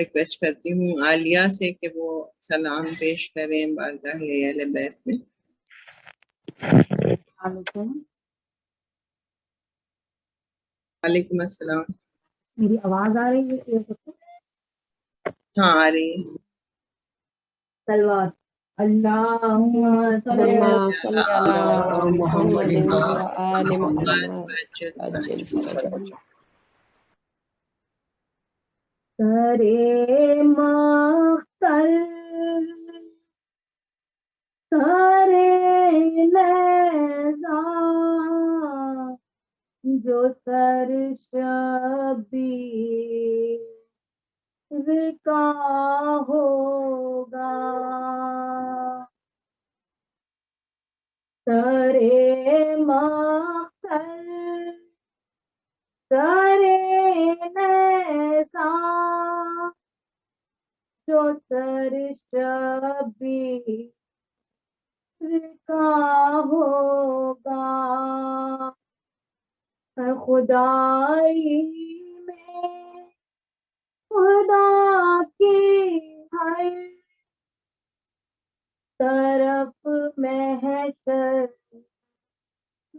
Request کرتی ہوں عالیہ سے کہ وہ سلام پیش کریں بارگاہ اہل بیت میں۔ وعلیکم السلام۔ میری آواز آ رہی ہے؟ ہاں آ رہی ہے۔ تلوار اللہم صلی علی محمد وآل محمد عجل فرجہ۔ سرے مختل سرے لیزا جو سر شبیر کا ہوگا، سرے مختل سرے نیزا جو سر شبیر کا ہوگا، خدائی میں خدا کی ہر طرف محشر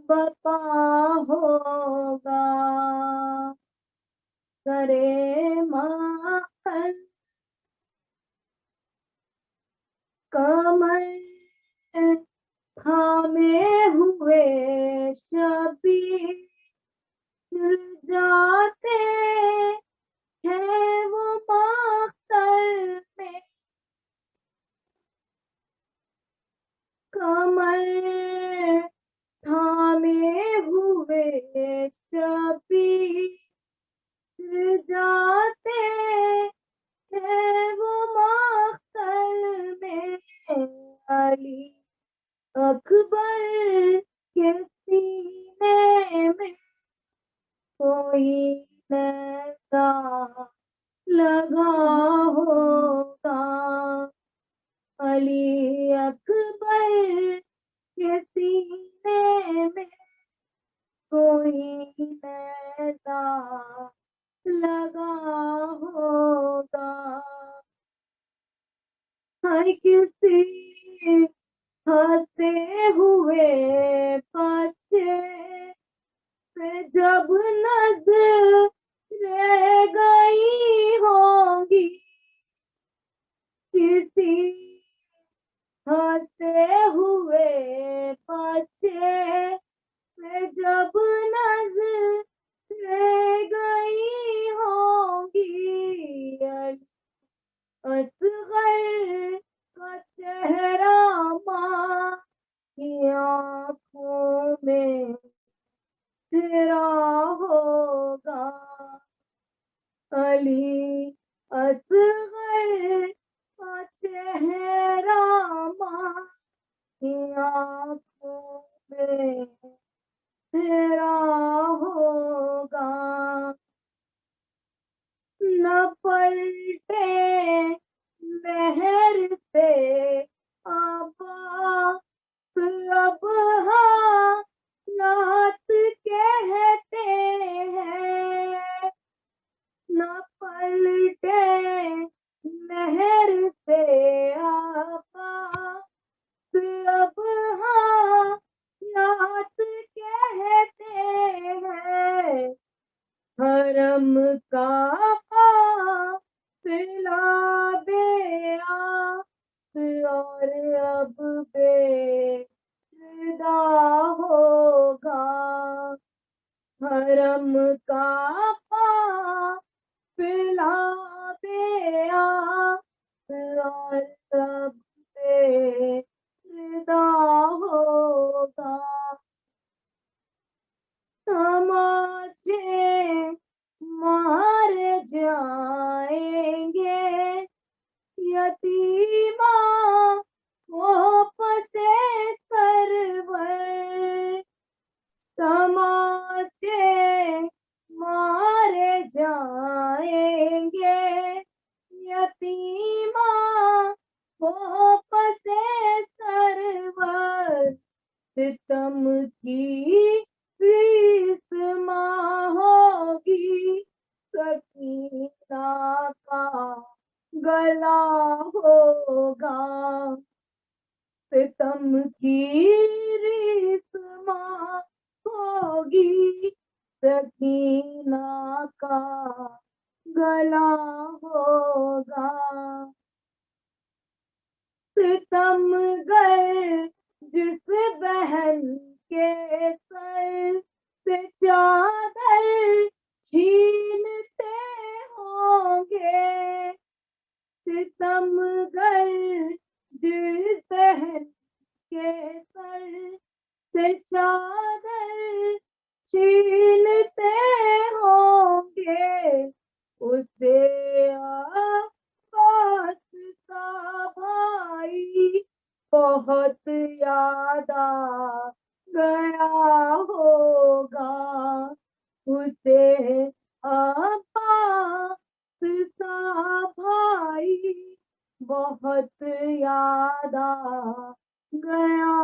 بپا ہوگا، سرے ماخذ کمر تھامے ہوئے شبیر جاتے ہیں وہ مختل میں، کمر تھامے ہوئے شبیر جاتے ہیں وہ مختل میں، علی اکبر کے سینے میں کوئی نیزہ لگا ہوگا، علی اکبر کے سینے میں کوئی نیزہ لگا ہوگا، ہر کسی ہنستے ہوئے بچے پہ جب نظر رہ گئی ہوں گی، کسی ہنستے ہوئے بچے پہ جب نظر رہ گئی ہوں گی، اصغر کا چہرہ ماں کی آنکھوں میں تیرا ہوگا، علی اصغر کا چہرہ ماں کی آنکھوں میں تیرا ہوگا، نہ پلٹے مہر سے آبا اب حالات کہتے ہیں، نہ پلٹے مہر سے آبا اب حالات کہتے ہیں، حرم کا قافلہ بے آس اور اب بے ردا ہوگا، حرم کا قافلہ بے آس اور اب بے ردا ہوگا، تماچے مار جائیں گے یتیماں وہ پتے سرور، تماچے مارے جائیں گے یتیماں گلا ہوگا ستم کی ریسماں ہوگی سکینہ کا گلا ہوگا ستم گر جس بہن کے سر سے چادر چھینتے ہوں گے ستم گر جس بہن کے سر سے چادر چھینتے ہوں گے اسے عباس کا بھائی بہت یاد آ گیا ہوگا اسے عباس کا بھائی بہت یاد آ گیا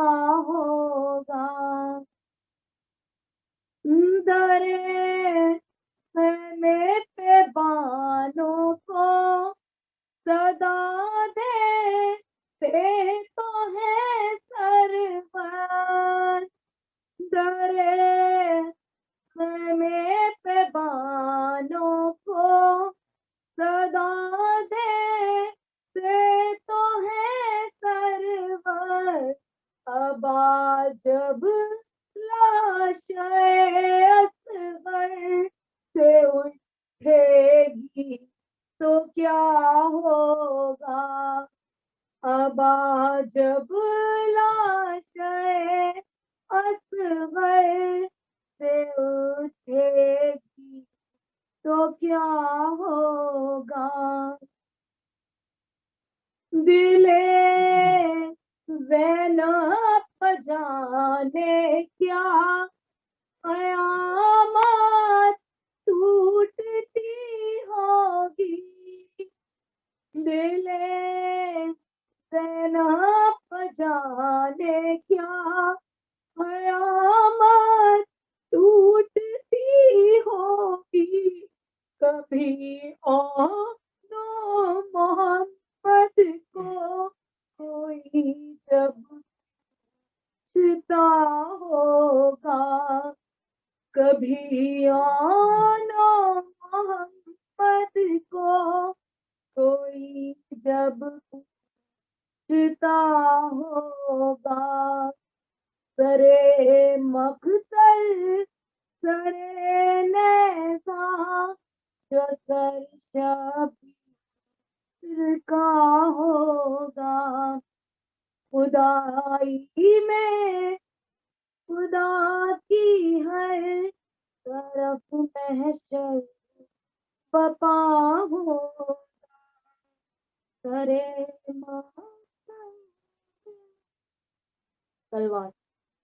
ہوگا درے خیمے پہ بانوں کو صدا دیتے تو ہے سرور درے خیمے پہ بانوں کو صدا دیتے تو ہے سرور ابا جب لاش اصغر سے اٹھے گی تو کیا ہوگا ابا جب لاش اصغر سے اٹھے گی تو کیا ہوگا دلے زینب جانے کیا قیامت ٹوٹتی ہوگی دلے زینب جانے کیا قیامت ٹوٹتی ہوگی کبھی آنو محمد کو کوئی جب پوچھتا ہوگا کبھی آنو محمد کو کوئی جب پوچھتا ہوگا سرے مقتل سرے نیزہ جو سر شبیر کا ہوگا خدائی میں خدا کی ہر طرف محشر بپا ہوگا سرے تلوار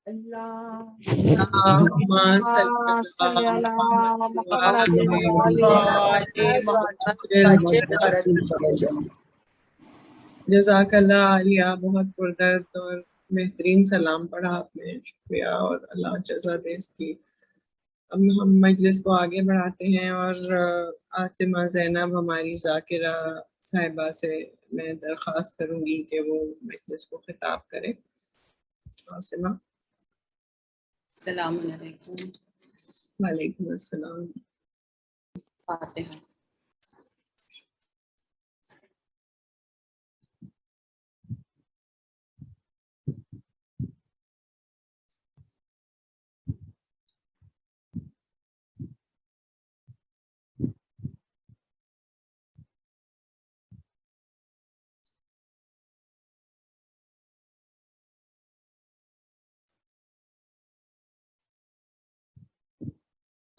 اللہ اللہم صلی اللہ جزاک اللہ عالیہ، بہت پردرد اور بہترین سلام پڑھا آپ نے، شکریہ اور اللہ جزا دے اس کی۔ اب ہم مجلس کو آگے بڑھاتے ہیں اور عاصمہ زینب ہماری ذاکرہ صاحبہ سے میں درخواست کروں گی کہ وہ مجلس کو خطاب کرے۔ عاصمہ۔ السلام علیکم۔ وعلیکم السلام۔ فاتحہ۔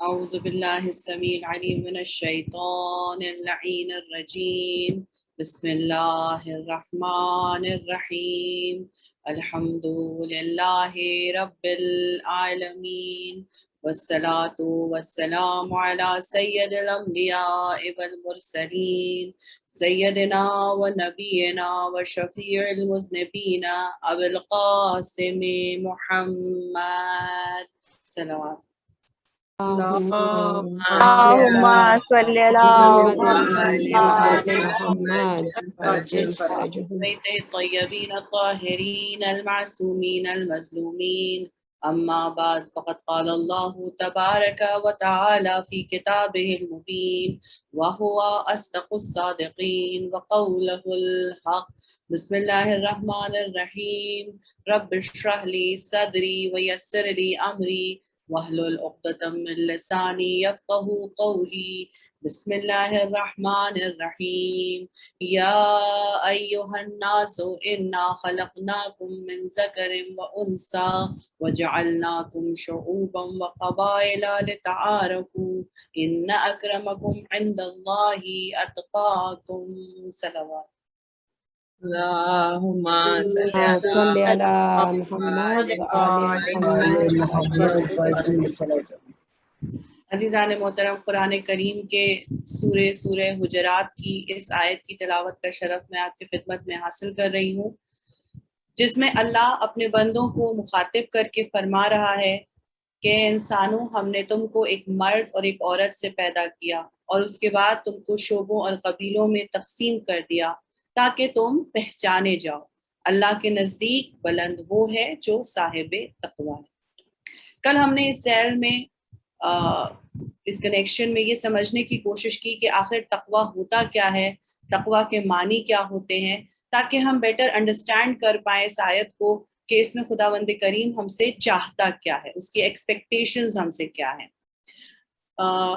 اعوذ باللہ السمیع العلیم من الشیطان اللعین الرجیم، بسم اللہ الرحمن الرحیم، الحمد للہ رب العالمین، والصلاة والسلام علی سید الانبیاء والمرسلین، سیدنا و نبینا و شفیع المذنبین ابو القاسم محمد صلوات۔ اللهم اللهم صل على محمد محمد وعلى محمد وعجل فرجهم. بيت الطيبين الطاهرين المعصومين المظلومين. أما بعد فقد قال الله تبارك وتعالى في كتابه المبين وهو أصدق الصادقين وقوله الحق. بسم الله الرحمن الرحيم. رب اشرح لي صدري ويسر لي أمري واحلل عقدة من لساني يفقهوا قولي. بسم الله الرحمن الرحيم. يا أيها الناس إنا خلقناكم من ذكر وأنثى وجعلناكم شعوبا وقبائل لتعارفوا إن أكرمكم عند الله أتقاكم. صلوات. اللهم صل صل على على محمد وآل محمد. عزیزان محترم، قرآن کریم کے سورہ حجرات کی اس آیت کی تلاوت کا شرف میں آپ کی خدمت میں حاصل کر رہی ہوں، جس میں اللہ اپنے بندوں کو مخاطب کر کے فرما رہا ہے کہ انسانوں، ہم نے تم کو ایک مرد اور ایک عورت سے پیدا کیا اور اس کے بعد تم کو شعبوں اور قبیلوں میں تقسیم کر دیا تاکہ تم پہچانے جاؤ۔ اللہ کے نزدیک بلند وہ ہے جو صاحب تقوی ہے۔ کل ہم نے اس ذیل میں اس کنیکشن میں یہ سمجھنے کی کوشش کی کہ آخر تقوی ہوتا کیا ہے، تقوی کے معنی کیا ہوتے ہیں، تاکہ ہم بیٹر انڈرسٹینڈ کر پائیں اس آیت کو کہ اس میں خداوند کریم ہم سے چاہتا کیا ہے، اس کی ایکسپیکٹیشنز ہم سے کیا ہیں۔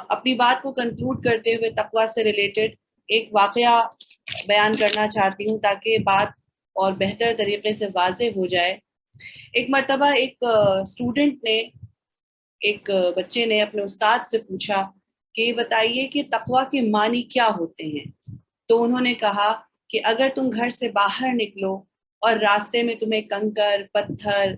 اپنی بات کو کنکلوڈ کرتے ہوئے تقوی سے ریلیٹڈ ایک واقعہ بیان کرنا چاہتی ہوں تاکہ بات اور بہتر طریقے سے واضح ہو جائے۔ ایک مرتبہ ایک اسٹوڈنٹ نے، ایک بچے نے اپنے استاد سے پوچھا کہ یہ بتائیے کہ تقوی کے معنی کیا ہوتے ہیں؟ تو انہوں نے کہا کہ اگر تم گھر سے باہر نکلو اور راستے میں تمہیں کنکر، پتھر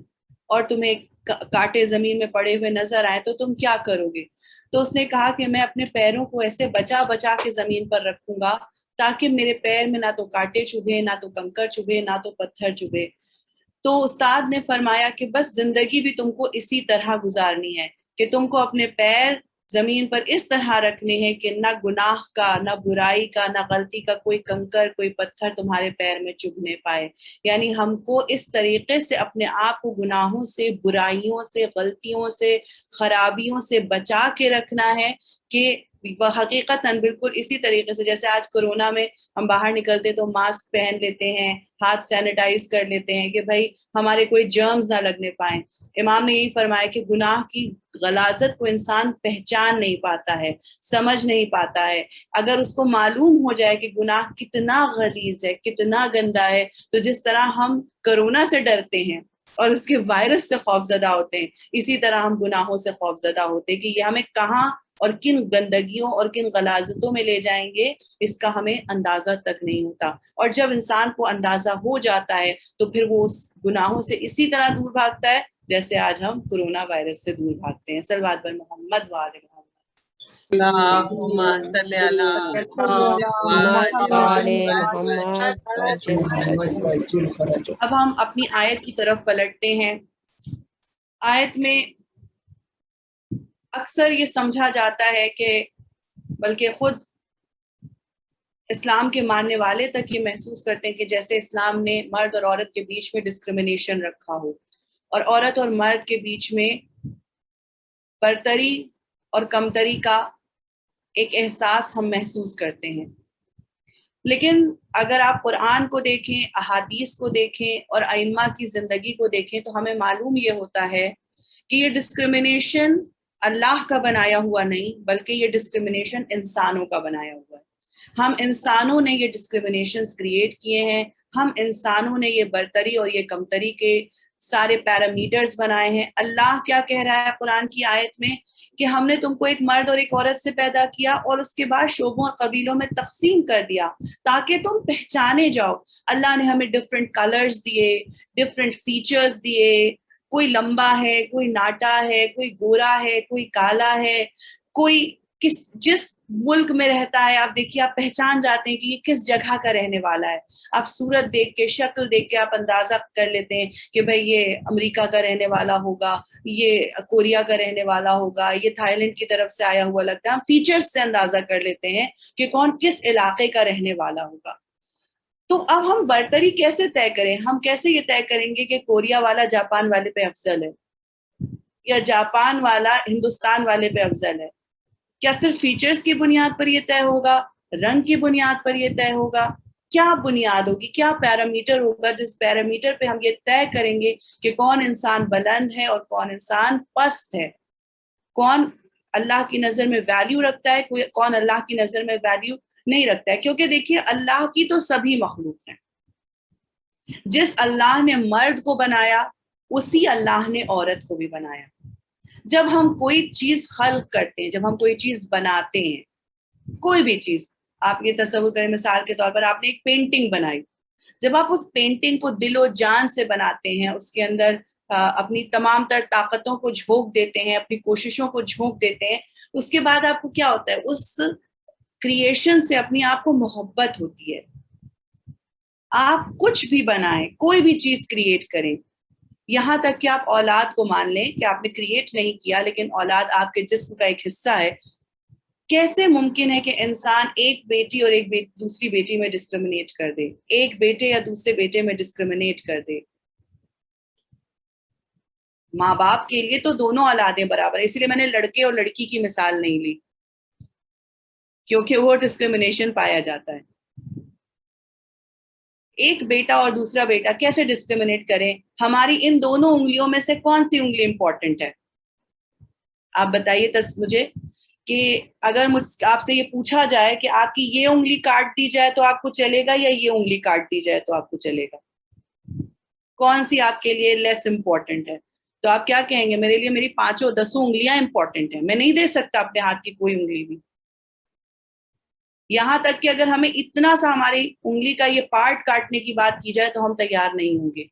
اور تمہیں کانٹے زمین میں پڑے ہوئے نظر آئے تو تم کیا کرو گے؟ تو اس نے کہا کہ میں اپنے پیروں کو ایسے بچا بچا کے زمین پر رکھوں گا تاکہ میرے پیر میں نہ تو کانٹے چبھے، نہ تو کنکر چبھے، نہ تو پتھر چبھے۔ تو استاد نے فرمایا کہ بس زندگی بھی تم کو اسی طرح گزارنی ہے کہ تم کو اپنے پیر زمین پر اس طرح رکھنے ہیں کہ نہ گناہ کا، نہ برائی کا، نہ غلطی کا کوئی کنکر، کوئی پتھر تمہارے پیر میں چبھنے پائے۔ یعنی ہم کو اس طریقے سے اپنے آپ کو گناہوں سے، برائیوں سے، غلطیوں سے، خرابیوں سے بچا کے رکھنا ہے کہ وہ حقیقتاً بالکل اسی طریقے سے جیسے آج کرونا میں ہم باہر نکلتے تو ماسک پہن لیتے ہیں، ہاتھ سینیٹائز کر لیتے ہیں کہ بھائی ہمارے کوئی جرمز نہ لگنے پائیں۔ امام نے یہی فرمایا کہ گناہ کی غلاظت کو انسان پہچان نہیں پاتا ہے، سمجھ نہیں پاتا ہے۔ اگر اس کو معلوم ہو جائے کہ گناہ کتنا غلیظ ہے، کتنا گندا ہے، تو جس طرح ہم کرونا سے ڈرتے ہیں اور اس کے وائرس سے خوفزدہ ہوتے ہیں، اسی طرح ہم گناہوں سے خوفزدہ ہوتے ہیں کہ یہ ہمیں کہاں اور کن گندگیوں اور کن غلاظتوں میں لے جائیں گے، اس کا ہمیں اندازہ تک نہیں ہوتا۔ اور جب انسان کو اندازہ ہو جاتا ہے تو پھر وہ اس گناہوں سے اسی طرح دور بھاگتا ہے جیسے آج ہم کرونا وائرس سے دور بھاگتے ہیں۔ صلوات بر محمد وآل محمد۔ اللهم صل على محمد. اب ہم اپنی آیت کی طرف پلٹتے ہیں۔ آیت میں اکثر یہ سمجھا جاتا ہے کہ بلکہ خود اسلام کے ماننے والے تک یہ محسوس کرتے ہیں کہ جیسے اسلام نے مرد اور عورت کے بیچ میں ڈسکرمنیشن رکھا ہو اور عورت اور مرد کے بیچ میں برتری اور کمتری کا ایک احساس ہم محسوس کرتے ہیں۔ لیکن اگر آپ قرآن کو دیکھیں، احادیث کو دیکھیں اور ائمہ کی زندگی کو دیکھیں تو ہمیں معلوم یہ ہوتا ہے کہ یہ ڈسکرمنیشن اللہ کا بنایا ہوا نہیں، بلکہ یہ ڈسکرمنیشن انسانوں کا بنایا ہوا ہے۔ ہم انسانوں نے یہ ڈسکرمنیشنز کریٹ کیے ہیں، ہم انسانوں نے یہ برتری اور یہ کمتری کے سارے پیرامیٹرز بنائے ہیں۔ اللہ کیا کہہ رہا ہے قرآن کی آیت میں کہ ہم نے تم کو ایک مرد اور ایک عورت سے پیدا کیا اور اس کے بعد شعبوں اور قبیلوں میں تقسیم کر دیا تاکہ تم پہچانے جاؤ۔ اللہ نے ہمیں ڈفرینٹ کلرز دیے، ڈفرینٹ فیچرز دیے، کوئی لمبا ہے، کوئی ناٹا ہے، کوئی گورا ہے، کوئی کالا ہے، کوئی جس ملک میں رہتا ہے، آپ دیکھیے آپ پہچان جاتے ہیں کہ یہ کس جگہ کا رہنے والا ہے. آپ صورت دیکھ کے، شکل دیکھ کے آپ اندازہ کر لیتے ہیں کہ بھئی یہ امریکہ کا رہنے والا ہوگا، یہ کوریا کا رہنے والا ہوگا، یہ تھائی لینڈ کی طرف سے آیا ہوا لگتا ہے. ہم فیچرز سے اندازہ کر لیتے ہیں کہ کون کس علاقے کا رہنے والا ہوگا. تو اب ہم برتری کیسے طے کریں؟ ہم کیسے یہ طے کریں گے کہ کوریا والا جاپان والے پہ افضل ہے یا جاپان والا ہندوستان والے پہ افضل ہے؟ کیا صرف فیچرز کی بنیاد پر یہ طے ہوگا؟ رنگ کی بنیاد پر یہ طے ہوگا؟ کیا بنیاد ہوگی؟ کیا پیرامیٹر ہوگا جس پیرامیٹر پہ ہم یہ طے کریں گے کہ کون انسان بلند ہے اور کون انسان پست ہے، کون اللہ کی نظر میں ویلیو رکھتا ہے، کون اللہ کی نظر میں ویلیو نہیں رکھتا ہے؟ کیونکہ دیکھیے اللہ کی تو سبھی مخلوق ہیں. جس اللہ نے مرد کو بنایا اسی اللہ نے عورت کو بھی بنایا. جب ہم کوئی چیز خلق کرتے ہیں، جب ہم کوئی چیز بناتے ہیں، کوئی بھی چیز، آپ یہ تصور کریں مثال کے طور پر آپ نے ایک پینٹنگ بنائی. جب آپ اس پینٹنگ کو دل و جان سے بناتے ہیں، اس کے اندر اپنی تمام تر طاقتوں کو جھونک دیتے ہیں، اپنی کوششوں کو جھونک دیتے ہیں، اس کے بعد آپ کو کیا ہوتا ہے؟ اس کریشن سے اپنی آپ کو محبت ہوتی ہے. آپ کچھ بھی بنائیں، کوئی بھی چیز کریٹ کریں، یہاں تک کہ آپ اولاد کو مان لیں کہ آپ نے کریٹ نہیں کیا لیکن اولاد آپ کے جسم کا ایک حصہ ہے. کیسے ممکن ہے کہ انسان ایک بیٹی اور ایک دوسری بیٹی میں ڈسکریمنیٹ کر دے، ایک بیٹے یا دوسرے بیٹے میں ڈسکریمنیٹ کر دے؟ ماں باپ کے لیے تو دونوں اولادیں برابر ہیں. اسی لیے میں نے لڑکے اور لڑکی کی مثال نہیں لی، کیونکہ وہ ڈسکریمنیشن پایا جاتا ہے. ایک بیٹا اور دوسرا بیٹا کیسے ڈسکریمنیٹ کریں؟ ہماری ان دونوں انگلیوں میں سے کون سی انگلی امپورٹنٹ ہے؟ آپ بتائیے مجھے کہ اگر آپ سے یہ پوچھا جائے کہ آپ کی یہ انگلی کاٹ دی جائے تو آپ کو چلے گا یا یہ انگلی کاٹ دی جائے تو آپ کو چلے گا، کون سی آپ کے لیے لیس امپورٹنٹ ہے؟ تو آپ کیا کہیں گے؟ میرے لیے میری 5-10 انگلیاں امپورٹنٹ ہیں، میں نہیں دے سکتا اپنے ہاتھ کی کوئی انگلی بھی. یہاں تک کہ اگر ہمیں اتنا سا ہماری انگلی کا یہ پارٹ کاٹنے کی بات کی جائے تو ہم تیار نہیں ہوں گے،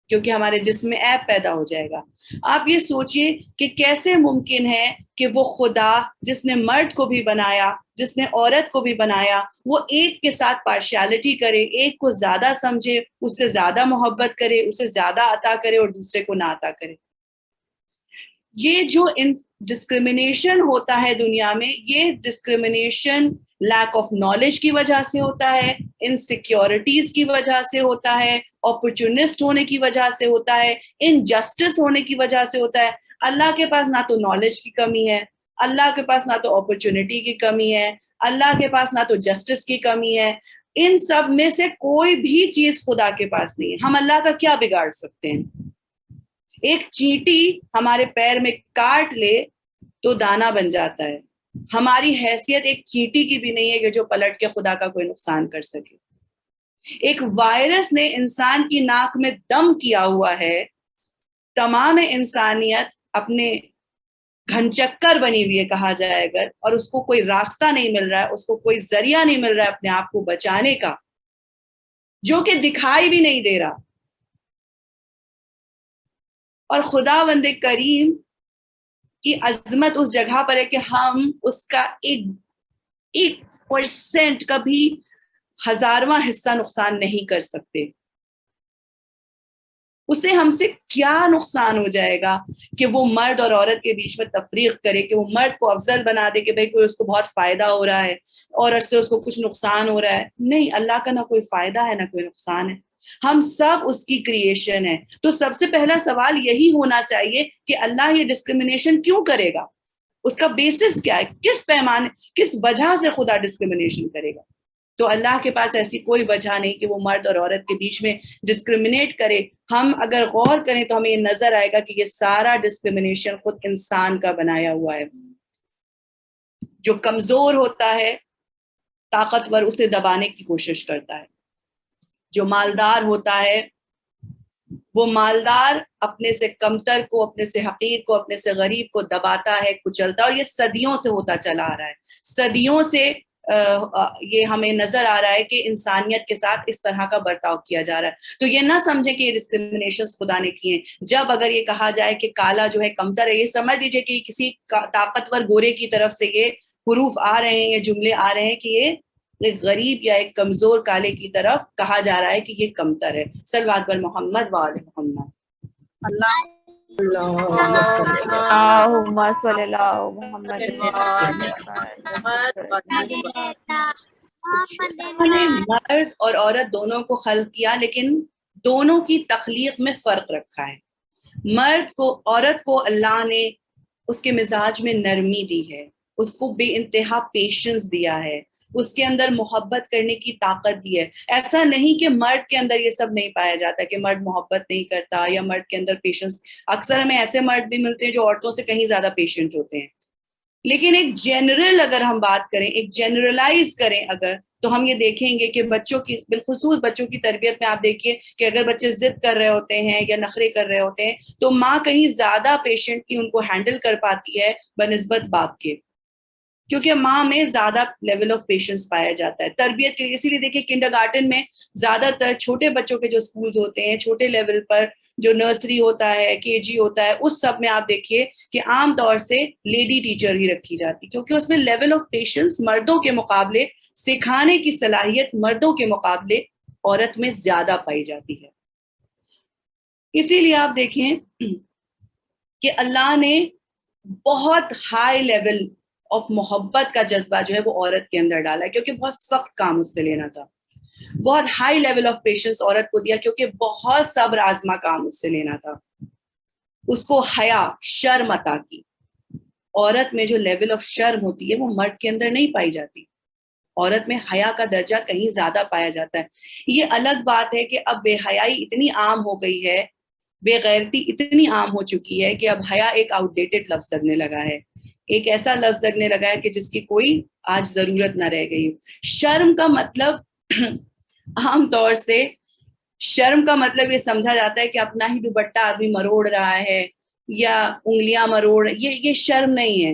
کیونکہ ہمارے جسم میں عیب پیدا ہو جائے گا. آپ یہ سوچئے کہ کیسے ممکن ہے کہ وہ خدا جس نے مرد کو بھی بنایا، جس نے عورت کو بھی بنایا، وہ ایک کے ساتھ پارشیلٹی کرے، ایک کو زیادہ سمجھے، اس سے زیادہ محبت کرے، اسے زیادہ عطا کرے اور دوسرے کو نہ عطا کرے. یہ جو ڈسکریمنیشن ہوتا ہے دنیا میں، یہ ڈسکریمنیشن لیک آف نالج کی وجہ سے ہوتا ہے، انسیکیورٹیز کی وجہ سے ہوتا ہے، اپرچونسٹ ہونے کی وجہ سے ہوتا ہے، انجسٹس ہونے کی وجہ سے ہوتا ہے. اللہ کے پاس نہ تو نالج کی کمی ہے، اللہ کے پاس نہ تو اپرچونٹی کی کمی ہے، اللہ کے پاس نہ تو جسٹس کی کمی ہے. ان سب میں سے کوئی بھی چیز خدا کے پاس نہیں ہے. ہم اللہ کا کیا بگاڑ سکتے ہیں؟ ایک چینٹی ہمارے پیر میں کاٹ لے تو دانا بن جاتا ہے. ہماری حیثیت ایک چینٹی کی بھی نہیں ہے کہ جو پلٹ کے خدا کا کوئی نقصان کر سکے. ایک وائرس نے انسان کی ناک میں دم کیا ہوا ہے، تمام انسانیت اپنے گھن چکر بنی ہوئی ہے کہا جائے اگر، اور اس کو کوئی راستہ نہیں مل رہا ہے، اس کو کوئی ذریعہ نہیں مل رہا ہے اپنے آپ کو بچانے کا، جو کہ دکھائی بھی نہیں دے رہا. اور خدا بند کریم کی عظمت اس جگہ پر ہے کہ ہم اس کا 1% کا بھی 1000واں حصہ نقصان نہیں کر سکتے. اسے ہم سے کیا نقصان ہو جائے گا کہ وہ مرد اور عورت کے بیچ میں تفریق کرے، کہ وہ مرد کو افضل بنا دے کہ بھئی کوئی اس کو بہت فائدہ ہو رہا ہے، عورت سے اس کو کچھ نقصان ہو رہا ہے. نہیں، اللہ کا نہ کوئی فائدہ ہے نہ کوئی نقصان ہے، ہم سب اس کی کریشن ہے. تو سب سے پہلا سوال یہی ہونا چاہیے کہ اللہ یہ ڈسکریمنیشن کیوں کرے گا؟ اس کا بیسس کیا ہے؟ کس پیمانے، کس وجہ سے خدا ڈسکریمنیشن کرے گا؟ تو اللہ کے پاس ایسی کوئی وجہ نہیں کہ وہ مرد اور عورت کے بیچ میں ڈسکریمنیٹ کرے. ہم اگر غور کریں تو ہمیں یہ نظر آئے گا کہ یہ سارا ڈسکریمنیشن خود انسان کا بنایا ہوا ہے. جو کمزور ہوتا ہے، طاقتور اسے دبانے کی کوشش کرتا ہے. جو مالدار ہوتا ہے، وہ مالدار اپنے سے کمتر کو، اپنے سے حقیر کو، اپنے سے غریب کو دباتا ہے، کچلتا ہے. اور یہ صدیوں سے ہوتا چلا آ رہا ہے، صدیوں سے یہ ہمیں نظر آ رہا ہے کہ انسانیت کے ساتھ اس طرح کا برتاؤ کیا جا رہا ہے. تو یہ نہ سمجھیں کہ یہ ڈسکریمنیشن خدا نے کیے. جب اگر یہ کہا جائے کہ کالا جو ہے کمتر ہے، یہ سمجھ لیجیے کہ کسی طاقتور گورے کی طرف سے یہ حروف آ رہے ہیں یا جملے آ رہے ہیں کہ یہ ایک غریب یا ایک کمزور کالے کی طرف کہا جا رہا ہے کہ یہ کمتر ہے. صلوات بر محمد و آل محمد. اللہم صلی اللہ اللهم صل على نے مرد اور عورت دونوں کو خلق کیا، لیکن دونوں کی تخلیق میں فرق رکھا ہے. مرد کو، عورت کو اللہ نے اس کے مزاج میں نرمی دی ہے، اس کو بے انتہا پیشنس دیا ہے، اس کے اندر محبت کرنے کی طاقت دی ہے. ایسا نہیں کہ مرد کے اندر یہ سب نہیں پایا جاتا کہ مرد محبت نہیں کرتا یا مرد کے اندر پیشنس. اکثر ہمیں ایسے مرد بھی ملتے ہیں جو عورتوں سے کہیں زیادہ پیشنٹ ہوتے ہیں. لیکن ایک جنرل اگر ہم بات کریں، ایک جنرلائز کریں اگر، تو ہم یہ دیکھیں گے کہ بچوں کی، بالخصوص بچوں کی تربیت میں آپ دیکھیے کہ اگر بچے ضد کر رہے ہوتے ہیں یا نخرے کر رہے ہوتے ہیں تو ماں کہیں زیادہ پیشنٹلی ان کو ہینڈل کر پاتی ہے بنسبت باپ کے، کیونکہ ماں میں زیادہ لیول آف پیشنس پایا جاتا ہے تربیت کے لیے. اسی لیے دیکھیے کنڈر گارٹن میں زیادہ تر چھوٹے بچوں کے جو اسکولز ہوتے ہیں، چھوٹے لیول پر جو نرسری ہوتا ہے، کے جی ہوتا ہے، اس سب میں آپ دیکھیے کہ عام طور سے لیڈی ٹیچر ہی رکھی جاتی، کیونکہ اس میں لیول آف پیشنس مردوں کے مقابلے، سکھانے کی صلاحیت مردوں کے مقابلے عورت میں زیادہ پائی جاتی ہے. اسی لیے آپ دیکھیں کہ اللہ نے بہت ہائی لیول آف محبت کا جذبہ جو ہے وہ عورت کے اندر ڈالا ہے، کیونکہ بہت سخت کام اس سے لینا تھا. بہت ہائی لیول آف پیشنس عورت کو دیا، کیونکہ بہت صبر آزما کام اس سے لینا تھا. اس کو حیا، شرم عطا کی. عورت میں جو لیول آف شرم ہوتی ہے وہ مرد کے اندر نہیں پائی جاتی. عورت میں حیا کا درجہ کہیں زیادہ پایا جاتا ہے. یہ الگ بات ہے کہ اب بے حیائی اتنی عام ہو گئی ہے، بے غیرتی اتنی عام ہو چکی ہے کہ اب حیا ایک آؤٹ ڈیٹڈ لفظ لگنے لگا ہے، ایک ایسا لفظ لگنے لگا ہے کہ جس کی کوئی آج ضرورت نہ رہ گئی. شرم کا مطلب عام طور سے، شرم کا مطلب یہ سمجھا جاتا ہے کہ اپنا ہی دوپٹہ آدمی مروڑ رہا ہے یا انگلیاں مروڑ، یہ شرم نہیں ہے.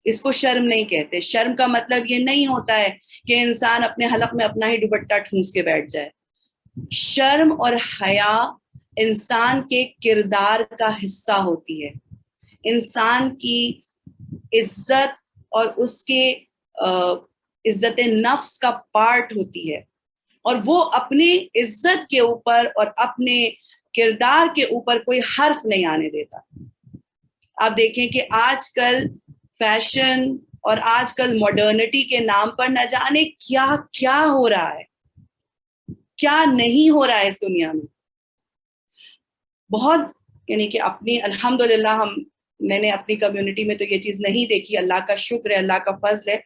اس کو شرم نہیں کہتے. شرم کا مطلب یہ نہیں ہوتا ہے کہ انسان اپنے حلق میں اپنا ہی دوپٹہ ٹھونس کے بیٹھ جائے. شرم اور حیا انسان کے کردار کا حصہ ہوتی ہے، انسان کی عزت اور اس کے عزت نفس کا پارٹ ہوتی ہے، اور وہ اپنی عزت کے اوپر اور اپنے کردار کے اوپر کوئی حرف نہیں آنے دیتا. آپ دیکھیں کہ آج کل فیشن اور آج کل ماڈرنٹی کے نام پر نہ جانے کیا کیا ہو رہا ہے، کیا نہیں ہو رہا ہے اس دنیا میں. بہت، یعنی کہ اپنی الحمدللہ میں نے اپنی کمیونٹی میں تو یہ چیز نہیں دیکھی، اللہ کا شکر ہے، اللہ کا فضل ہے.